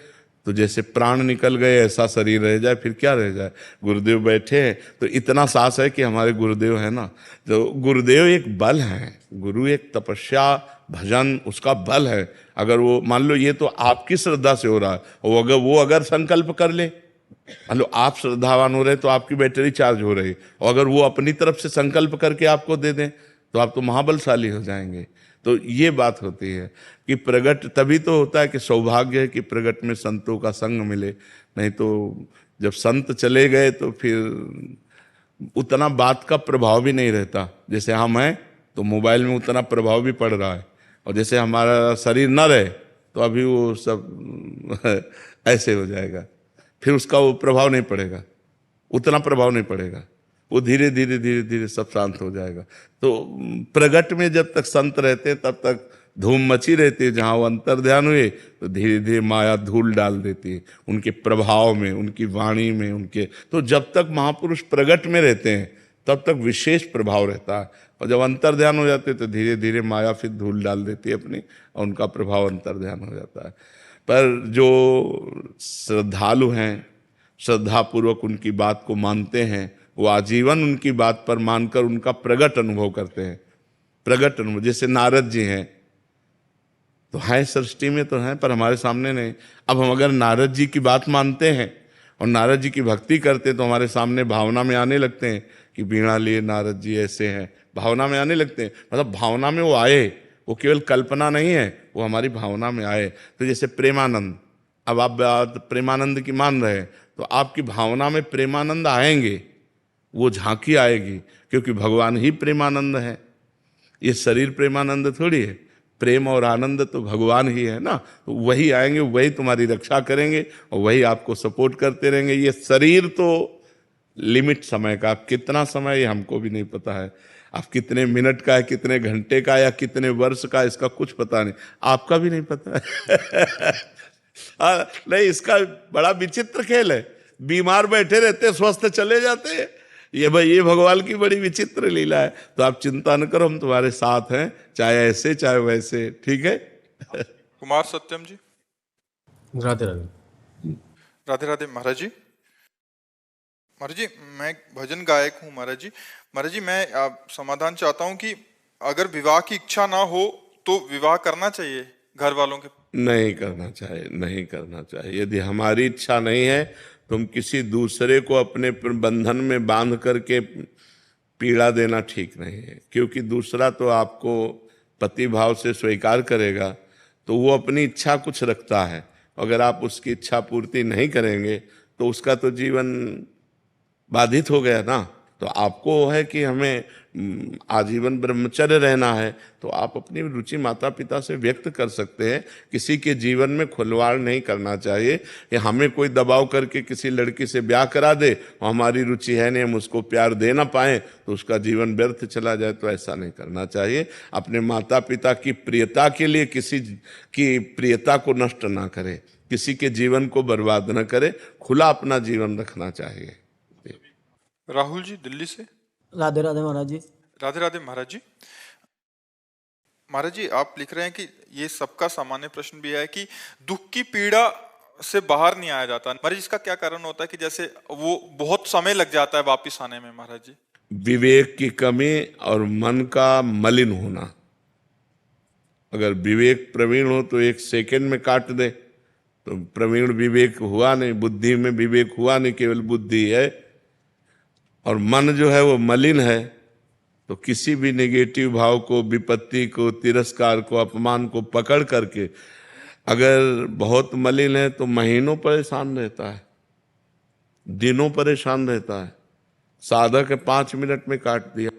तो जैसे प्राण निकल गए ऐसा शरीर रह जाए, फिर क्या रह जाए। गुरुदेव बैठे हैं तो इतना साहस है कि हमारे गुरुदेव है ना। तो गुरुदेव एक बल है, गुरु एक तपस्या भजन उसका बल है। अगर वो मान लो, ये तो आपकी श्रद्धा से हो रहा है, और वो अगर संकल्प कर ले, मान लो आप श्रद्धावान हो रहे तो आपकी बैटरी चार्ज हो रही, और अगर वो अपनी तरफ से संकल्प करके आपको दे दें तो आप तो महाबलशाली हो जाएंगे। तो ये बात होती है कि प्रगट तभी तो होता है कि सौभाग्य है कि प्रगट में संतों का संग मिले। नहीं तो जब संत चले गए तो फिर उतना बात का प्रभाव भी नहीं रहता। जैसे हम हैं तो मोबाइल में उतना प्रभाव भी पड़ रहा है, और जैसे हमारा शरीर न रहे तो अभी वो सब ऐसे हो जाएगा, फिर उसका वो प्रभाव नहीं पड़ेगा, उतना प्रभाव नहीं पड़ेगा, वो धीरे धीरे धीरे धीरे सब शांत हो जाएगा। तो प्रगट में जब तक संत रहते हैं तब तक धूम मची रहती है, जहाँ वो अंतर ध्यान हुए तो धीरे धीरे माया धूल डाल देती है उनके प्रभाव में, उनकी वाणी में, उनके। तो जब तक महापुरुष प्रगट में रहते हैं तब तक विशेष प्रभाव रहता है, और जब अंतर ध्यान हो जाते हैं तो धीरे धीरे माया फिर धूल डाल देती है अपनी, और उनका प्रभाव अंतर ध्यान हो जाता है। पर जो श्रद्धालु हैं, श्रद्धापूर्वक उनकी बात को मानते हैं, वो आजीवन उनकी बात पर मानकर उनका प्रगट अनुभव करते हैं। प्रगट अनुभव, जैसे नारद जी हैं तो हैं सृष्टि में तो हैं, पर हमारे सामने नहीं। अब हम अगर नारद जी की बात मानते हैं और नारद जी की भक्ति करते हैं तो हमारे सामने भावना में आने लगते हैं कि बीणा लिए नारद जी ऐसे हैं, भावना में आने लगते हैं। मतलब भावना में वो आए, वो केवल कल्पना नहीं है, वो हमारी भावना में आए। तो जैसे प्रेमानंद, अब आप बात प्रेमानंद की मान रहे हैं तो आपकी भावना में प्रेमानंद आएंगे, वो झांकी आएगी, क्योंकि भगवान ही प्रेमानंद है। ये शरीर प्रेमानंद थोड़ी है, प्रेम और आनंद तो भगवान ही है ना। तो वही आएंगे, वही तुम्हारी रक्षा करेंगे और वही आपको सपोर्ट करते रहेंगे। ये शरीर तो लिमिट समय का, आप कितना समय ये हमको भी नहीं पता है, आप कितने मिनट का है, कितने घंटे का या कितने वर्ष का, इसका कुछ पता नहीं, आपका भी नहीं पता है। नहीं, इसका बड़ा विचित्र खेल है। बीमार बैठे रहते, स्वस्थ चले जाते हैं। ये भाई, ये भगवान की बड़ी विचित्र लीला है। तो आप चिंता न करो, हम तुम्हारे साथ हैं, चाहे ऐसे चाहे वैसे, ठीक है। कुमार सत्यम जी। राधे राधे। राधे राधे महाराज जी। महाराज जी, मैं भजन गायक हूँ महाराज जी। महाराज जी, मैं समाधान चाहता हूँ कि अगर विवाह की इच्छा ना हो तो विवाह करना चाहिए घर वालों के? नहीं करना चाहिए, नहीं करना चाहिए। यदि हमारी इच्छा नहीं है तो हम किसी दूसरे को अपने बंधन में बांध करके पीड़ा देना ठीक नहीं है, क्योंकि दूसरा तो आपको पति भाव से स्वीकार करेगा तो वो अपनी इच्छा कुछ रखता है। अगर आप उसकी इच्छा पूर्ति नहीं करेंगे तो उसका तो जीवन बाधित हो गया ना। तो आपको है कि हमें आजीवन ब्रह्मचर्य रहना है, तो आप अपनी रुचि माता पिता से व्यक्त कर सकते हैं। किसी के जीवन में खुलवाड़ नहीं करना चाहिए कि हमें कोई दबाव करके किसी लड़की से ब्याह करा दे और हमारी रुचि है नहीं, हम उसको प्यार दे ना पाएं तो उसका जीवन व्यर्थ चला जाए। तो ऐसा नहीं करना चाहिए। अपने माता पिता की प्रियता के लिए किसी की प्रियता को नष्ट ना करें, किसी के जीवन को बर्बाद न करें, खुला अपना जीवन रखना चाहिए। राहुल जी दिल्ली से। राधे राधे महाराज जी। राधे राधे महाराज जी। महाराज जी, आप लिख रहे हैं कि ये सबका सामान्य प्रश्न भी है कि दुख की पीड़ा से बाहर नहीं आया जाता। महाराज, इसका क्या कारण होता है कि जैसे वो बहुत समय लग जाता है वापिस आने में? महाराज जी, विवेक की कमी और मन का मलिन होना। अगर विवेक प्रवीण हो तो 1 सेकंड में काट दे, तो प्रवीण विवेक हुआ नहीं, बुद्धि में विवेक हुआ नहीं, केवल बुद्धि है। और मन जो है वो मलिन है, तो किसी भी नेगेटिव भाव को, विपत्ति को, तिरस्कार को, अपमान को पकड़ करके अगर बहुत मलिन है तो महीनों परेशान रहता है, दिनों परेशान रहता है। साधक है 5 मिनट में काट दिया,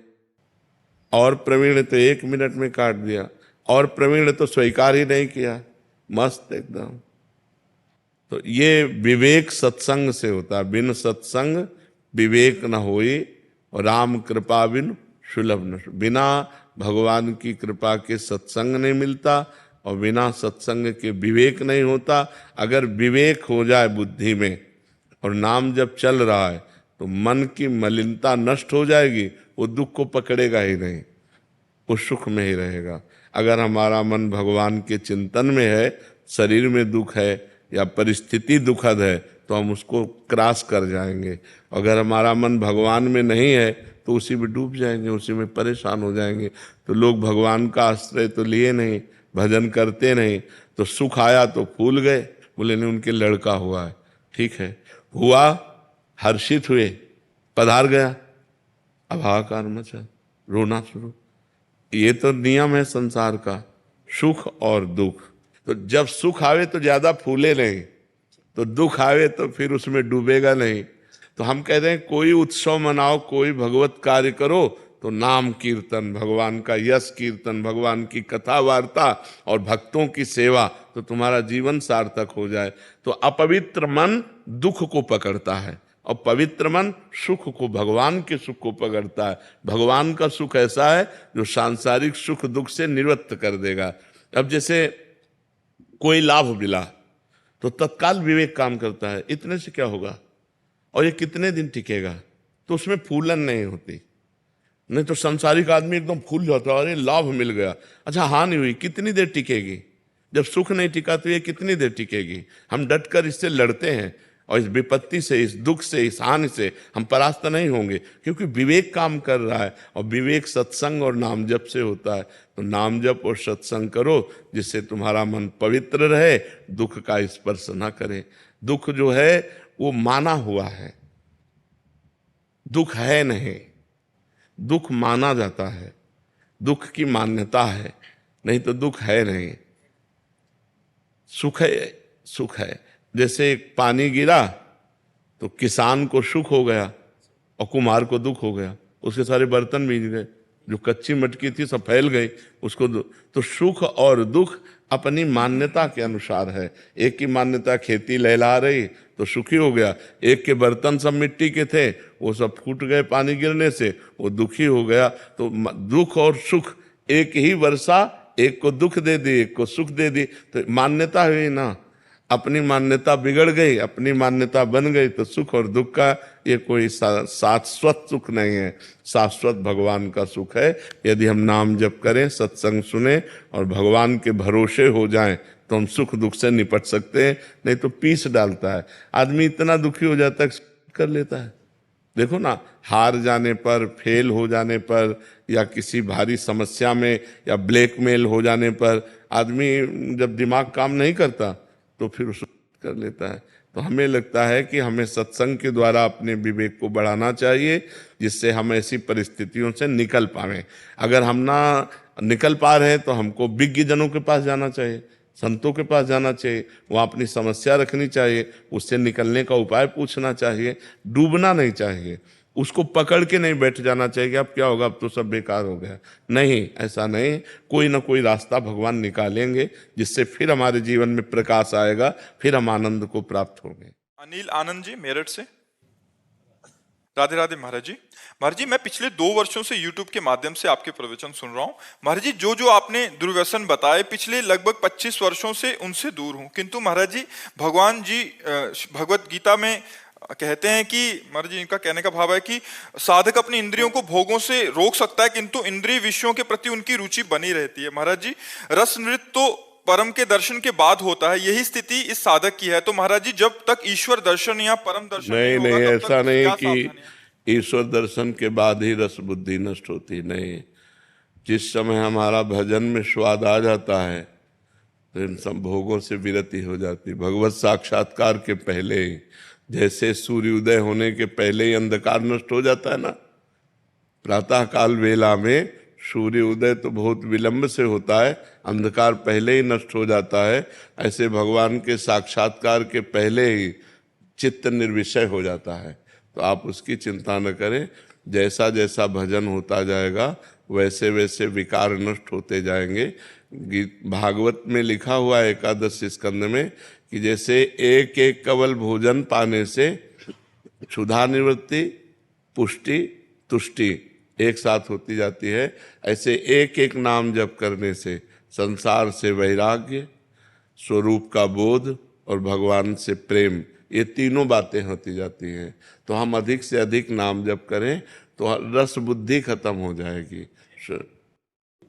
और प्रवीण तो 1 मिनट में काट दिया, और प्रवीण तो स्वीकार ही नहीं किया, मस्त एकदम। तो ये विवेक सत्संग से होता है। बिन सत्संग विवेक न होई, और राम कृपा बिन सुलभ न। बिना भगवान की कृपा के सत्संग नहीं मिलता, और बिना सत्संग के विवेक नहीं होता। अगर विवेक हो जाए बुद्धि में और नाम जब चल रहा है तो मन की मलिनता नष्ट हो जाएगी, वो दुख को पकड़ेगा ही नहीं, वो सुख में ही रहेगा। अगर हमारा मन भगवान के चिंतन में है, शरीर में दुख है या परिस्थिति दुखद है, तो हम उसको क्रॉस कर जाएंगे। अगर हमारा मन भगवान में नहीं है तो उसी में डूब जाएंगे, उसी में परेशान हो जाएंगे। तो लोग भगवान का आश्रय तो लिए नहीं, भजन करते नहीं, तो सुख आया तो फूल गए, बोले नहीं उनके लड़का हुआ है, ठीक है, हुआ, हर्षित हुए, पधार गया, अब हाहाकार मचा, रोना शुरू। ये तो नियम है संसार का, सुख और दुख। तो जब सुख आवे तो ज्यादा फूले नहीं, तो दुख आवे तो फिर उसमें डूबेगा नहीं। तो हम कहते हैं कोई उत्सव मनाओ, कोई भगवत कार्य करो, तो नाम कीर्तन, भगवान का यश कीर्तन, भगवान की कथा वार्ता और भक्तों की सेवा, तो तुम्हारा जीवन सार्थक हो जाए। तो अपवित्र मन दुख को पकड़ता है और पवित्र मन सुख को, भगवान के सुख को पकड़ता है। भगवान का सुख ऐसा है जो सांसारिक सुख दुख से निवृत्त कर देगा। अब जैसे कोई लाभ मिला तो तत्काल विवेक काम करता है, इतने से क्या होगा और ये कितने दिन टिकेगा, तो उसमें फूलन नहीं होती। नहीं तो संसारिक आदमी एकदम फूल जाता है, अरे लाभ मिल गया, अच्छा हानि हुई, कितनी देर टिकेगी? जब सुख नहीं टिका तो ये कितनी देर टिकेगी? हम डटकर इससे लड़ते हैं और इस विपत्ति से, इस दुख से, इस हानि से हम परास्त नहीं होंगे, क्योंकि विवेक काम कर रहा है और विवेक सत्संग और नाम जप से होता है। तो नाम जप और सत्संग करो जिससे तुम्हारा मन पवित्र रहे, दुख का स्पर्श ना करे। दुख जो है वो माना हुआ है, दुख है नहीं, दुख माना जाता है, दुख की मान्यता है, नहीं तो दुख है नहीं। सुख है, सुख है। जैसे पानी गिरा तो किसान को सुख हो गया और कुम्हार को दुख हो गया, उसके सारे बर्तन भीग गए, जो कच्ची मटकी थी सब फैल गई उसको। तो सुख और दुख अपनी मान्यता के अनुसार है। एक की मान्यता खेती लहला रही तो सुखी हो गया, एक के बर्तन सब मिट्टी के थे वो सब फूट गए पानी गिरने से, वो दुखी हो गया। तो दुख और सुख एक ही वर्षा, एक को दुख दे दी एक को सुख दे दी, तो मान्यता हुई ना। अपनी मान्यता बिगड़ गई, अपनी मान्यता बन गई तो सुख और दुख का ये कोई शाश्वत सुख नहीं है। शाश्वत भगवान का सुख है। यदि हम नाम जप करें, सत्संग सुने और भगवान के भरोसे हो जाएं तो हम सुख दुख से निपट सकते हैं। नहीं तो पीस डालता है आदमी, इतना दुखी हो जाता है कर लेता है। देखो ना, हार जाने पर, फेल हो जाने पर, या किसी भारी समस्या में या ब्लैकमेल हो जाने पर आदमी जब दिमाग काम नहीं करता तो फिर उस कर लेता है। तो हमें लगता है कि हमें सत्संग के द्वारा अपने विवेक को बढ़ाना चाहिए जिससे हम ऐसी परिस्थितियों से निकल पाएं। अगर हम ना निकल पा रहे हैं तो हमको विज्ञ जनों के पास जाना चाहिए, संतों के पास जाना चाहिए, वहाँ अपनी समस्या रखनी चाहिए, उससे निकलने का उपाय पूछना चाहिए। डूबना नहीं चाहिए, उसको पकड़ के नहीं बैठ जाना चाहिए कि अब क्या होगा, अब तो सब बेकार हो गया। नहीं, ऐसा नहीं, कोई ना कोई रास्ता भगवान निकालेंगे जिससे फिर हमारे जीवन में प्रकाश आएगा, फिर हम आनंद को प्राप्त होंगे। अनिल आनंद जी मेरठ से। राधे राधे महाराज जी। महाराज जी, मैं पिछले 2 वर्षों से YouTube के माध्यम से आपके प्रवचन सुन रहा हूँ। महाराज जी, जो आपने दुर्व्यसन बताए पिछले लगभग 25 वर्षों से उनसे दूर हूँ। किंतु महाराज जी, भगवान जी भगवत गीता में कहते हैं कि, महाराज जी इनका कहने का भाव है कि साधक अपनी इंद्रियों को भोगों से रोक सकता है किंतु इंद्रिय विषयों के प्रति उनकी रुचि बनी रहती है। महाराज जी, रस नृत्य तो परम के दर्शन के बाद होता है, यही स्थिति इस साधक की है। तो महाराज जी, जब तक ईश्वर दर्शन या परम दर्शन नहीं, होगा, तब ऐसा तक नहीं क्या कि ईश्वर दर्शन के बाद ही रस बुद्धि नष्ट होती। नहीं, जिस समय हमारा भजन में स्वाद आ जाता है तो इन सब भोगों से विरति हो जाती। भगवत साक्षात्कार के पहले ही, जैसे सूर्योदय होने के पहले ही अंधकार नष्ट हो जाता है ना, प्रातः काल वेला में सूर्य उदय तो बहुत विलंब से होता है, अंधकार पहले ही नष्ट हो जाता है। ऐसे भगवान के साक्षात्कार के पहले ही चित्त निर्विषय हो जाता है। तो आप उसकी चिंता न करें, जैसा जैसा भजन होता जाएगा वैसे वैसे विकार नष्ट होते जाएंगे। भागवत में लिखा हुआ है एकादश स्कंद में कि जैसे एक एक कवल भोजन पाने से क्षुधा निवृत्ति, पुष्टि, तुष्टि एक साथ होती जाती है, ऐसे एक एक नाम जप करने से संसार से वैराग्य, स्वरूप का बोध और भगवान से प्रेम, ये तीनों बातें होती जाती हैं। तो हम अधिक से अधिक नाम जप करें तो रस बुद्धि खत्म हो जाएगी।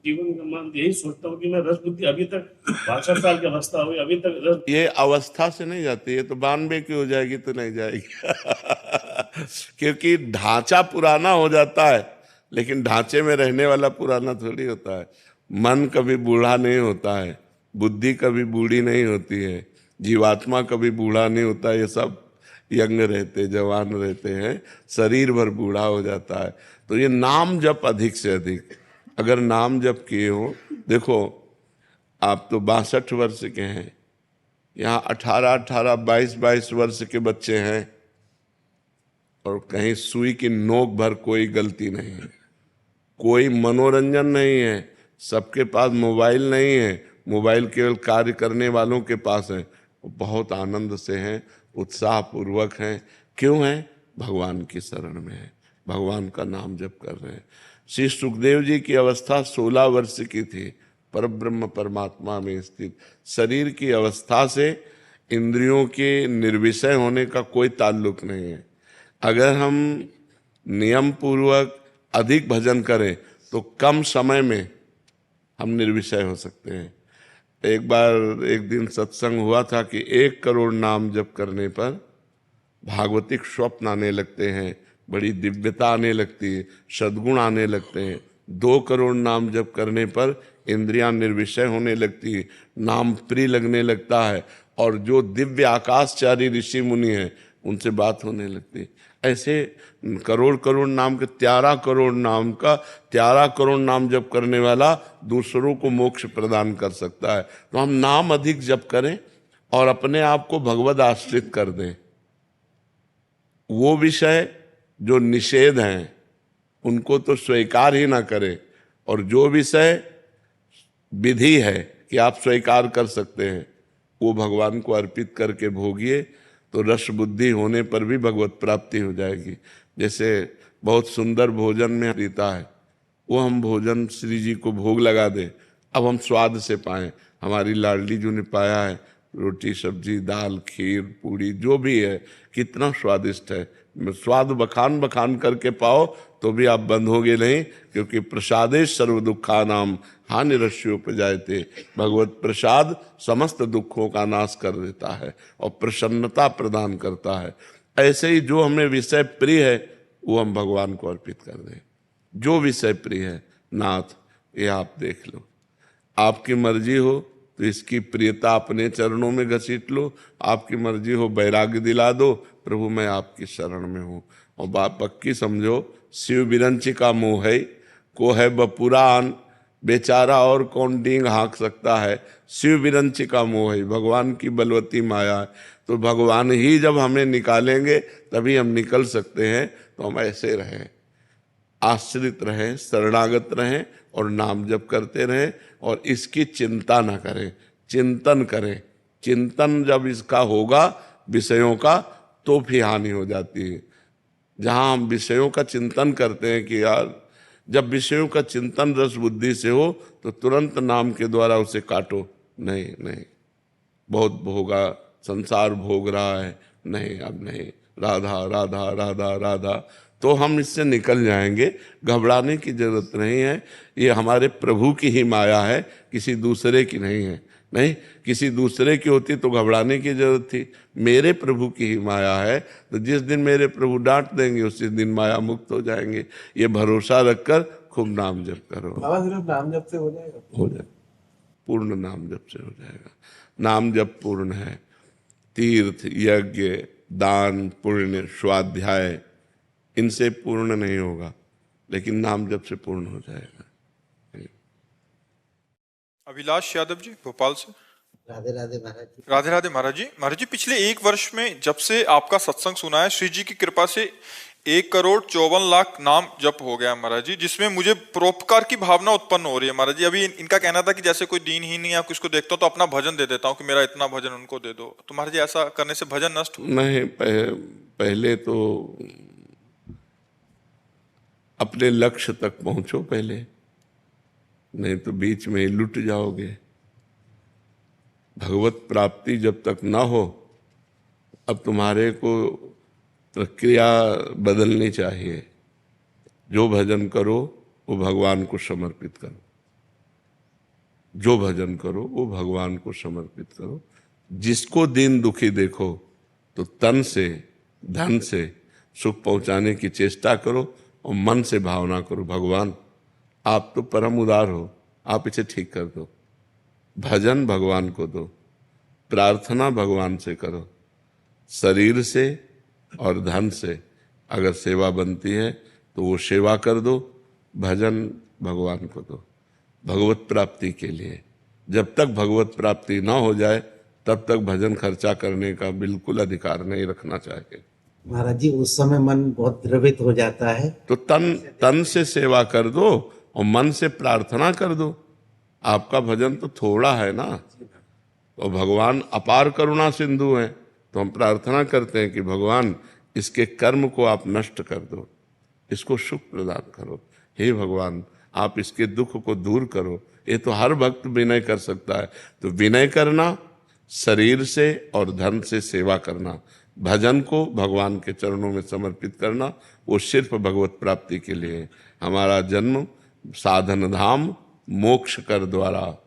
जीवन का मैं यही सोचता हूँ कि मैं रस बुद्धि अभी तक 62 साल की अवस्था हुई, अभी तक रस, ये अवस्था से नहीं जाती, ये तो 92 की हो जाएगी तो नहीं जाएगी क्योंकि ढांचा पुराना हो जाता है, लेकिन ढांचे में रहने वाला पुराना थोड़ी होता है। मन कभी बूढ़ा नहीं होता है, बुद्धि कभी बूढ़ी नहीं होती है, जीवात्मा कभी बूढ़ा नहीं होता। ये सब यंग रहते, जवान रहते हैं, शरीर भर बूढ़ा हो जाता है। तो ये नाम जप अधिक से अधिक, अगर नाम जप किए हो, देखो आप तो 62 वर्ष के हैं, यहाँ 18-18, 22-22 वर्ष के बच्चे हैं और कहीं सुई की नोक भर कोई गलती नहीं है। कोई मनोरंजन नहीं है, सबके पास मोबाइल नहीं है, मोबाइल केवल कार्य करने वालों के पास है, वो बहुत आनंद से हैं, उत्साहपूर्वक हैं। क्यों हैं? भगवान की शरण में है, भगवान का नाम जप कर रहे हैं। श्री सुखदेव जी की अवस्था 16 वर्ष की थी, परब्रह्म परमात्मा में स्थित। शरीर की अवस्था से इंद्रियों के निर्विषय होने का कोई ताल्लुक नहीं है। अगर हम नियम पूर्वक अधिक भजन करें तो कम समय में हम निर्विषय हो सकते हैं। एक बार एक दिन सत्संग हुआ था कि 1 करोड़ नाम जप करने पर भागवतिक स्वप्न आने लगते हैं, बड़ी दिव्यता आने लगती है, सद्गुण आने लगते हैं। 2 करोड़ नाम जप करने पर इंद्रियां निर्विषय होने लगती है, नाम प्रिय लगने लगता है, और जो दिव्य आकाशचारी ऋषि मुनि हैं उनसे बात होने लगती है। ऐसे करोड़ करोड़ नाम के 13 करोड़ नाम का 13 करोड़ नाम जप करने वाला दूसरों को मोक्ष प्रदान कर सकता है। तो हम नाम अधिक जप करें और अपने आप को भगवद आश्रित कर दें। वो विषय जो निषेध हैं उनको तो स्वीकार ही ना करें, और जो विषय विधि है कि आप स्वीकार कर सकते हैं वो भगवान को अर्पित करके भोगिए, तो रस बुद्धि होने पर भी भगवत प्राप्ति हो जाएगी। जैसे बहुत सुंदर भोजन में रीता है, वो हम भोजन श्री जी को भोग लगा दें, अब हम स्वाद से पाएं। हमारी लाडली जी ने पाया है, रोटी सब्जी दाल खीर पूड़ी जो भी है कितना स्वादिष्ट है, स्वाद बखान बखान करके पाओ तो भी आप बंधोगे नहीं, क्योंकि प्रसादे सर्व दुखानाम हानि रस्योपजायते। भगवत प्रसाद समस्त दुखों का नाश कर देता है और प्रसन्नता प्रदान करता है। ऐसे ही जो हमें विषय प्रिय है वो हम भगवान को अर्पित कर दें। जो विषय प्रिय है, नाथ ये आप देख लो, आपकी मर्जी हो तो इसकी प्रियता अपने चरणों में घसीट लो, आपकी मर्जी हो वैराग्य दिला दो, प्रभु मैं आपकी शरण में हूँ। और बात पक्की समझो, शिव बिरंची का मोह है को है बपुरान, बेचारा और कौन डींग हाँक सकता है। शिव बिरंची का मोह है, भगवान की बलवती माया है। तो भगवान ही जब हमें निकालेंगे तभी हम निकल सकते हैं। तो हम ऐसे रहें, आश्रित रहें, शरणागत रहें और नाम जप करते रहें, और इसकी चिंता ना करें, चिंतन करें। चिंतन जब इसका होगा विषयों का तो फिर हानि हो जाती है। जहाँ हम विषयों का चिंतन करते हैं कि यार, जब विषयों का चिंतन रस बुद्धि से हो तो तुरंत नाम के द्वारा उसे काटो, नहीं नहीं, बहुत भोगा, संसार भोग रहा है, नहीं अब नहीं, राधा राधा राधा राधा, तो हम इससे निकल जाएंगे। घबराने की जरूरत नहीं है, ये हमारे प्रभु की ही माया है, किसी दूसरे की नहीं है। नहीं, किसी दूसरे की होती तो घबराने की जरूरत थी, मेरे प्रभु की ही माया है। तो जिस दिन मेरे प्रभु डांट देंगे उसी दिन माया मुक्त हो जाएंगे। ये भरोसा रखकर खूब नाम जप करो। सिर्फ नाम जप से हो जाएगा? हो जाए, पूर्ण नाम जप से हो जाएगा। नाम जप पूर्ण है। तीर्थ यज्ञ दान पुण्य स्वाध्याय इनसे पूर्ण नहीं होगा, लेकिन नाम जप से पूर्ण हो जाएगा। अभिलाष यादव जी भोपाल से। राधे राधे महाराज जी। राधे राधे महाराज जी। महाराज जी, पिछले 1 वर्ष में जब से आपका सत्संग सुना है, श्री जी की कृपा से 1,54,00,000 नाम जप हो गया महाराज जी, जिसमें मुझे परोपकार की भावना उत्पन्न हो रही है महाराज जी। अभी इनका कहना था कि जैसे कोई दीनहीन या किसको देखता हूं तो अपना भजन दे देता हूं कि मेरा इतना भजन उनको दे दो। तो महाराज जी, ऐसा करने से भजन नष्ट हो? नहीं, पहले तो अपने लक्ष्य तक पहुंचो पहले, नहीं तो बीच में ही लुट जाओगे। भगवत प्राप्ति जब तक ना हो, अब तुम्हारे को प्रक्रिया बदलनी चाहिए। जो भजन करो वो भगवान को समर्पित करो, जो भजन करो वो भगवान को समर्पित करो। जिसको दीन दुखी देखो तो तन से धन से सुख पहुंचाने की चेष्टा करो और मन से भावना करो, भगवान आप तो परम उदार हो, आप इसे ठीक कर दो। भजन भगवान को दो, प्रार्थना भगवान से करो। शरीर से और धन से अगर सेवा बनती है तो वो सेवा कर दो, भजन भगवान को दो भगवत प्राप्ति के लिए। जब तक भगवत प्राप्ति ना हो जाए तब तक भजन खर्चा करने का बिल्कुल अधिकार नहीं रखना चाहिए। महाराज जी उस समय मन बहुत द्रवित हो जाता है। तो तन तन से सेवा कर दो और मन से प्रार्थना कर दो। आपका भजन तो थोड़ा है ना, और भगवान अपार करुणा सिंधु हैं, तो हम प्रार्थना करते हैं कि भगवान इसके कर्म को आप नष्ट कर दो, इसको सुख प्रदान करो। हे भगवान आप इसके दुख को दूर करो। ये तो हर भक्त विनय कर सकता है। तो विनय करना, शरीर से और धन से सेवा करना, भजन को भगवान के चरणों में समर्पित करना, वो सिर्फ भगवत प्राप्ति के लिए है। हमारा जन्म साधन धाम मोक्ष कर द्वारा,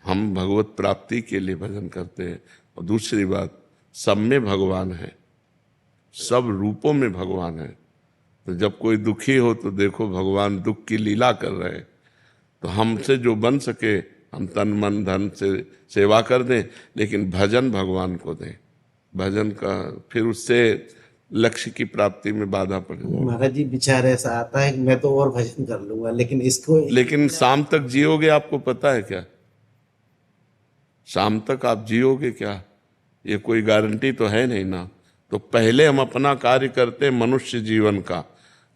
हम भगवत प्राप्ति के लिए भजन करते हैं। और दूसरी बात, सब में भगवान है, सब रूपों में भगवान है। तो जब कोई दुखी हो तो देखो भगवान दुख की लीला कर रहे हैं। तो हमसे जो बन सके हम तन मन धन से सेवा कर दें, लेकिन भजन भगवान को दें। भजन का फिर उससे लक्ष्य की प्राप्ति में बाधा पड़ जाए। महाराज जी विचार ऐसा आता है कि मैं तो और भजन कर लूंगा, लेकिन इसको लेकिन शाम तक जियोगे आपको पता है क्या? शाम तक आप जियोगे क्या, ये कोई गारंटी तो है नहीं ना। तो पहले हम अपना कार्य करते हैं मनुष्य जीवन का,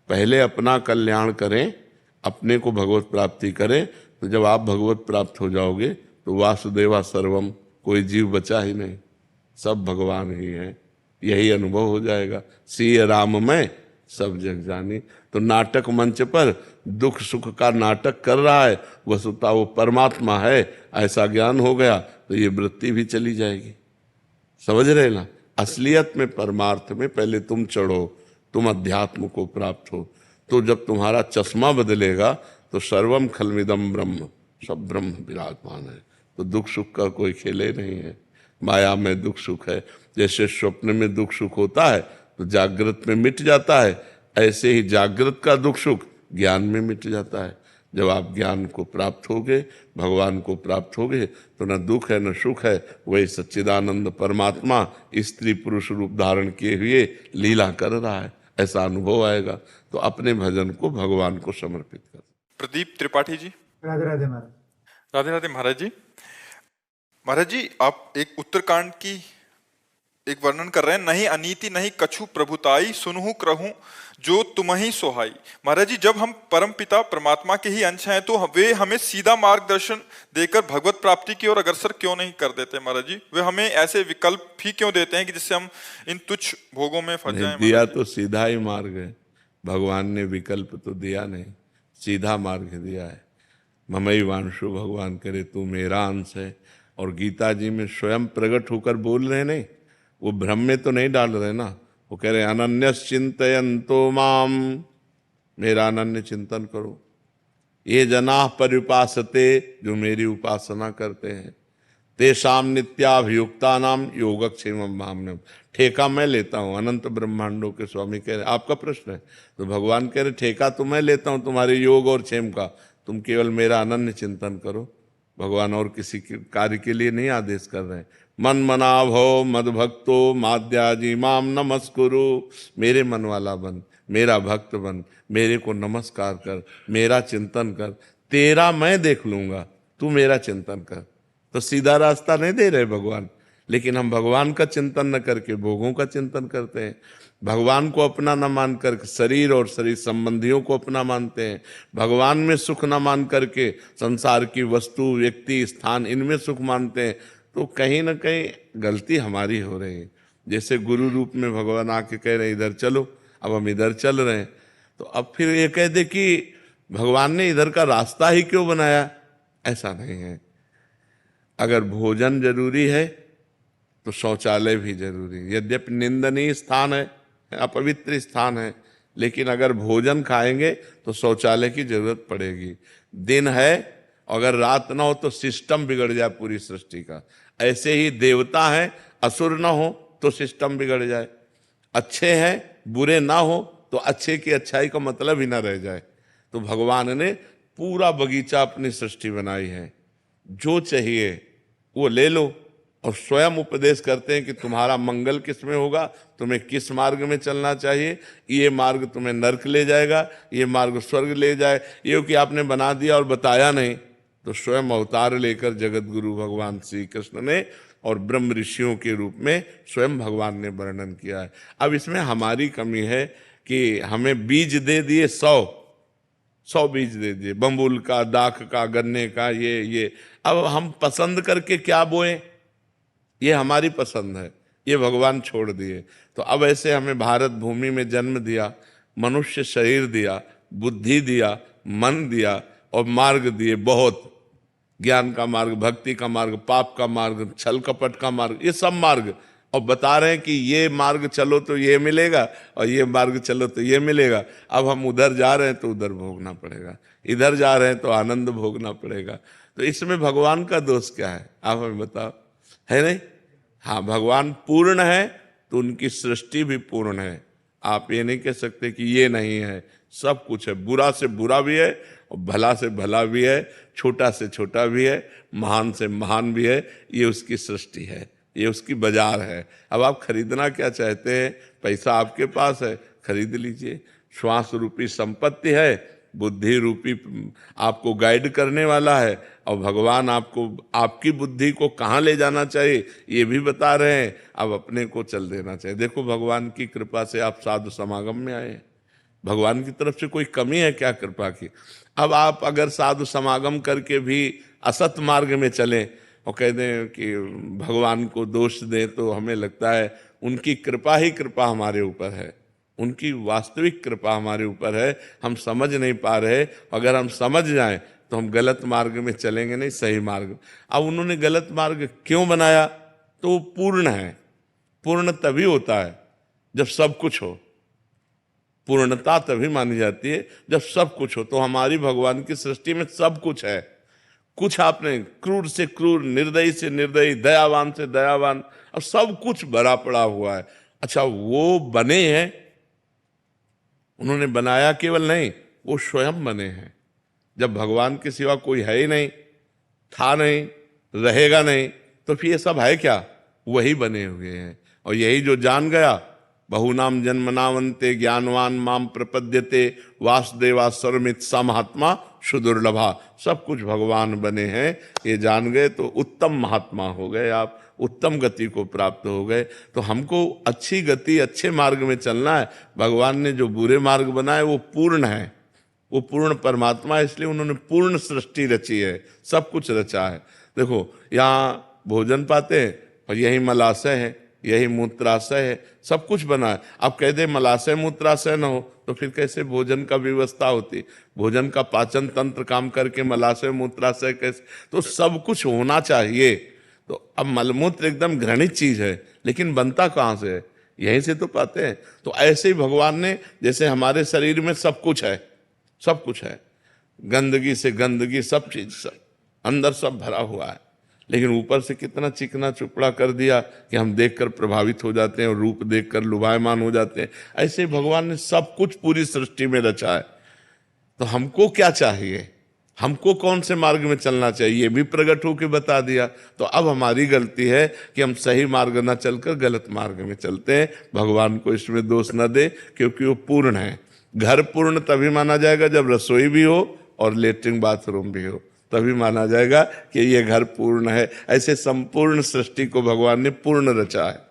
पहले अपना कल्याण करें, अपने को भगवत प्राप्ति करें। तो जब आप भगवत प्राप्त हो जाओगे तो वासुदेवा सर्वम, कोई जीव बचा ही नहीं, सब भगवान ही है। यही अनुभव हो जाएगा। सिय राम में सब जग जानी। तो नाटक मंच पर दुख सुख का नाटक कर रहा है, वस्तुतः वो परमात्मा है, ऐसा ज्ञान हो गया तो ये वृत्ति भी चली जाएगी। समझ रहे ना? असलियत में परमार्थ में पहले तुम चढ़ो, तुम अध्यात्म को प्राप्त हो। तो जब तुम्हारा चश्मा बदलेगा तो सर्वम खलमिदम ब्रह्म, सब ब्रह्म विराजमान है। तो दुख सुख का कोई खेले नहीं है। माया में दुख सुख है। जैसे स्वप्न में दुख सुख होता है तो जागृत में मिट जाता है, ऐसे ही जागृत का दुख सुख ज्ञान में मिट जाता है। जब आप ज्ञान को प्राप्त होगे, भगवान को प्राप्त होगे, तो न दुख है न सुख है, वही सच्चिदानंद परमात्मा स्त्री पुरुष रूप धारण किए हुए लीला कर रहा है, ऐसा अनुभव आएगा। तो अपने भजन को भगवान को समर्पित कर। प्रदीप त्रिपाठी जी। राधे राधे महाराज। राधे राधे महाराज जी। महाराज जी आप एक उत्तरकांड की एक वर्णन कर रहे हैं, नहीं अनीति नहीं कछु प्रभुताई, सुनहु करहूं जो तुम्हि सोहाई। महाराज जी जब हम परम पिता परमात्मा के ही अंश हैं तो वे हमें सीधा मार्गदर्शन देकर भगवत प्राप्ति की ओर अग्रसर क्यों नहीं कर देते महाराज जी? वे हमें ऐसे विकल्प ही क्यों देते हैं कि जिससे हम इन तुच्छ भोगों में फंस जाएं? दिया तो सीधा ही मार्ग है, भगवान ने विकल्प तो दिया नहीं, सीधा मार्ग दिया है। ममई वांशु, भगवान करे तू मेरा अंश है। और गीता जी में स्वयं प्रकट होकर बोल रहे नहीं, वो भ्रम में तो नहीं डाल रहे ना। वो कह रहे अनन्यस चिंतयन्तो माम, मेरा अनन्य चिंतन करो। ये जना पर्युपासते, जो मेरी उपासना करते हैं, तेषाम नित्याभियुक्ता नाम योगक्षेमम भाम्यम। ठेका मैं लेता हूँ, अनंत ब्रह्मांडों के स्वामी कह रहे। आपका प्रश्न है तो भगवान कह रहे ठेका तो मैं लेता हूँ तुम्हारे योग और क्षेम का, तुम केवल मेरा अनन्य चिंतन करो। भगवान और किसी के कार्य के लिए नहीं आदेश कर रहे हैं। मन मना भव मद भक्तो माद्याजी माम नमस्कुरु, मेरे मन वाला बन, मेरा भक्त बन, मेरे को नमस्कार कर, मेरा चिंतन कर, तेरा मैं देख लूंगा, तू मेरा चिंतन कर। तो सीधा रास्ता नहीं दे रहे भगवान, लेकिन हम भगवान का चिंतन न करके भोगों का चिंतन करते हैं। भगवान को अपना न मान कर शरीर और शरीर संबंधियों को अपना मानते हैं। भगवान में सुख न मान करके संसार की वस्तु व्यक्ति स्थान इनमें सुख मानते हैं। तो कहीं ना कहीं गलती हमारी हो रही है। जैसे गुरु रूप में भगवान आके कह रहे इधर चलो, अब हम इधर चल रहे हैं, तो अब फिर ये कह दे कि भगवान ने इधर का रास्ता ही क्यों बनाया, ऐसा नहीं है। अगर भोजन जरूरी है तो शौचालय भी जरूरी है। यद्यपि निंदनीय स्थान है, अपवित्र स्थान है, लेकिन अगर भोजन खाएंगे तो शौचालय की जरूरत पड़ेगी। दिन है, अगर रात ना हो तो सिस्टम बिगड़ जाए पूरी सृष्टि का। ऐसे ही देवता हैं, असुर ना हो तो सिस्टम बिगड़ जाए। अच्छे हैं, बुरे ना हो तो अच्छे की अच्छाई का मतलब ही ना रह जाए। तो भगवान ने पूरा बगीचा अपनी सृष्टि बनाई है, जो चाहिए वो ले लो। और स्वयं उपदेश करते हैं कि तुम्हारा मंगल किस में होगा, तुम्हें किस मार्ग में चलना चाहिए। ये मार्ग तुम्हें नरक ले जाएगा, ये मार्ग स्वर्ग ले जाए। ये कि आपने बना दिया और बताया नहीं। तो स्वयं अवतार लेकर जगत गुरु भगवान श्री कृष्ण ने और ब्रह्म ऋषियों के रूप में स्वयं भगवान ने वर्णन किया है। अब इसमें हमारी कमी है कि हमें बीज दे दिए 100 बीज दे दिए, बम्बुल का, दाख का, गन्ने का, ये अब हम पसंद करके क्या बोए, ये हमारी पसंद है, ये भगवान छोड़ दिए। तो अब ऐसे हमें भारत भूमि में जन्म दिया, मनुष्य शरीर दिया, बुद्धि दिया, मन दिया और मार्ग दिए बहुत, ज्ञान का मार्ग, भक्ति का मार्ग, पाप का मार्ग, छल कपट का मार्ग, ये सब मार्ग, और बता रहे हैं कि ये मार्ग चलो तो ये मिलेगा और ये मार्ग चलो तो ये मिलेगा। अब हम उधर जा रहे हैं तो उधर भोगना पड़ेगा, इधर जा रहे हैं तो आनंद भोगना पड़ेगा। तो इसमें भगवान का दोष क्या है, आप हमें बताओ, है नहीं? हाँ, भगवान पूर्ण है तो उनकी सृष्टि भी पूर्ण है। आप ये नहीं कह सकते कि ये नहीं है, सब कुछ है, बुरा से बुरा भी है और भला से भला भी है, छोटा से छोटा भी है, महान से महान भी है। ये उसकी सृष्टि है, ये उसकी बाजार है। अब आप खरीदना क्या चाहते हैं? पैसा आपके पास है, खरीद लीजिए। श्वास रूपी संपत्ति है, बुद्धि रूपी आपको गाइड करने वाला है, और भगवान आपको आपकी बुद्धि को कहाँ ले जाना चाहिए ये भी बता रहे हैं। अब अपने को चल देना चाहिए। देखो, भगवान की कृपा से आप साधु समागम में आए, भगवान की तरफ से कोई कमी है क्या कृपा की? अब आप अगर साधु समागम करके भी असत मार्ग में चलें और कह दें कि भगवान को दोष दें, तो हमें लगता है उनकी कृपा ही कृपा हमारे ऊपर है, उनकी वास्तविक कृपा हमारे ऊपर है, हम समझ नहीं पा रहे। अगर हम समझ जाएं तो हम गलत मार्ग में चलेंगे नहीं, सही मार्ग। अब उन्होंने गलत मार्ग क्यों बनाया? तो वो पूर्ण है। पूर्ण तभी होता है जब सब कुछ हो, पूर्णता तभी मानी जाती है जब सब कुछ हो। तो हमारी भगवान की सृष्टि में सब कुछ है। कुछ आपने क्रूर से क्रूर, निर्दयी से निर्दयी, दयावान से दयावान, अब सब कुछ भरा पड़ा हुआ है। अच्छा, वो बने हैं, उन्होंने बनाया केवल नहीं, वो स्वयं बने हैं। जब भगवान के सिवा कोई है ही नहीं, था नहीं, रहेगा नहीं, तो फिर ये सब है क्या? वही बने हुए हैं। और यही जो जान गया, बहुनाम जन्मनावंते ज्ञानवान माम प्रपद्यते वासुदेवा सर्वमित सा महात्मा सुदुर्लभा, सब कुछ भगवान बने हैं। ये जान गए तो उत्तम महात्मा हो गए, आप उत्तम गति को प्राप्त हो गए। तो हमको अच्छी गति, अच्छे मार्ग में चलना है। भगवान ने जो बुरे मार्ग बनाए वो पूर्ण है, वो पूर्ण परमात्मा है, इसलिए उन्होंने पूर्ण सृष्टि रची है, सब कुछ रचा है। देखो, यहाँ भोजन पाते हैं और यही मलाशय है, यही मूत्राशय है, सब कुछ बना है। आप कह दे मलाशय मूत्राशय न हो तो फिर कैसे भोजन का व्यवस्था होती? भोजन का पाचन तंत्र काम करके मलाशय मूत्राशय कैसे? तो सब कुछ होना चाहिए। तो अब मलमूत्र एकदम घृणित चीज है, लेकिन बनता कहाँ से है? यहीं से तो पाते हैं। तो ऐसे ही भगवान ने, जैसे हमारे शरीर में सब कुछ है, सब कुछ है, गंदगी से गंदगी, सब चीज, सब अंदर सब भरा हुआ है, लेकिन ऊपर से कितना चिकना चुपड़ा कर दिया कि हम देखकर प्रभावित हो जाते हैं और रूप देखकर लुभायमान हो जाते हैं। ऐसे भगवान ने सब कुछ पूरी सृष्टि में रचा है। तो हमको क्या चाहिए, हमको कौन से मार्ग में चलना चाहिए, ये भी प्रकट होकर बता दिया। तो अब हमारी गलती है कि हम सही मार्ग न चलकर गलत मार्ग में चलते हैं। भगवान को इसमें दोष न दे, क्योंकि वो पूर्ण है। घर पूर्ण तभी माना जाएगा जब रसोई भी हो और लेटरिन बाथरूम भी हो, तभी माना जाएगा कि ये घर पूर्ण है। ऐसे संपूर्ण सृष्टि को भगवान ने पूर्ण रचा है।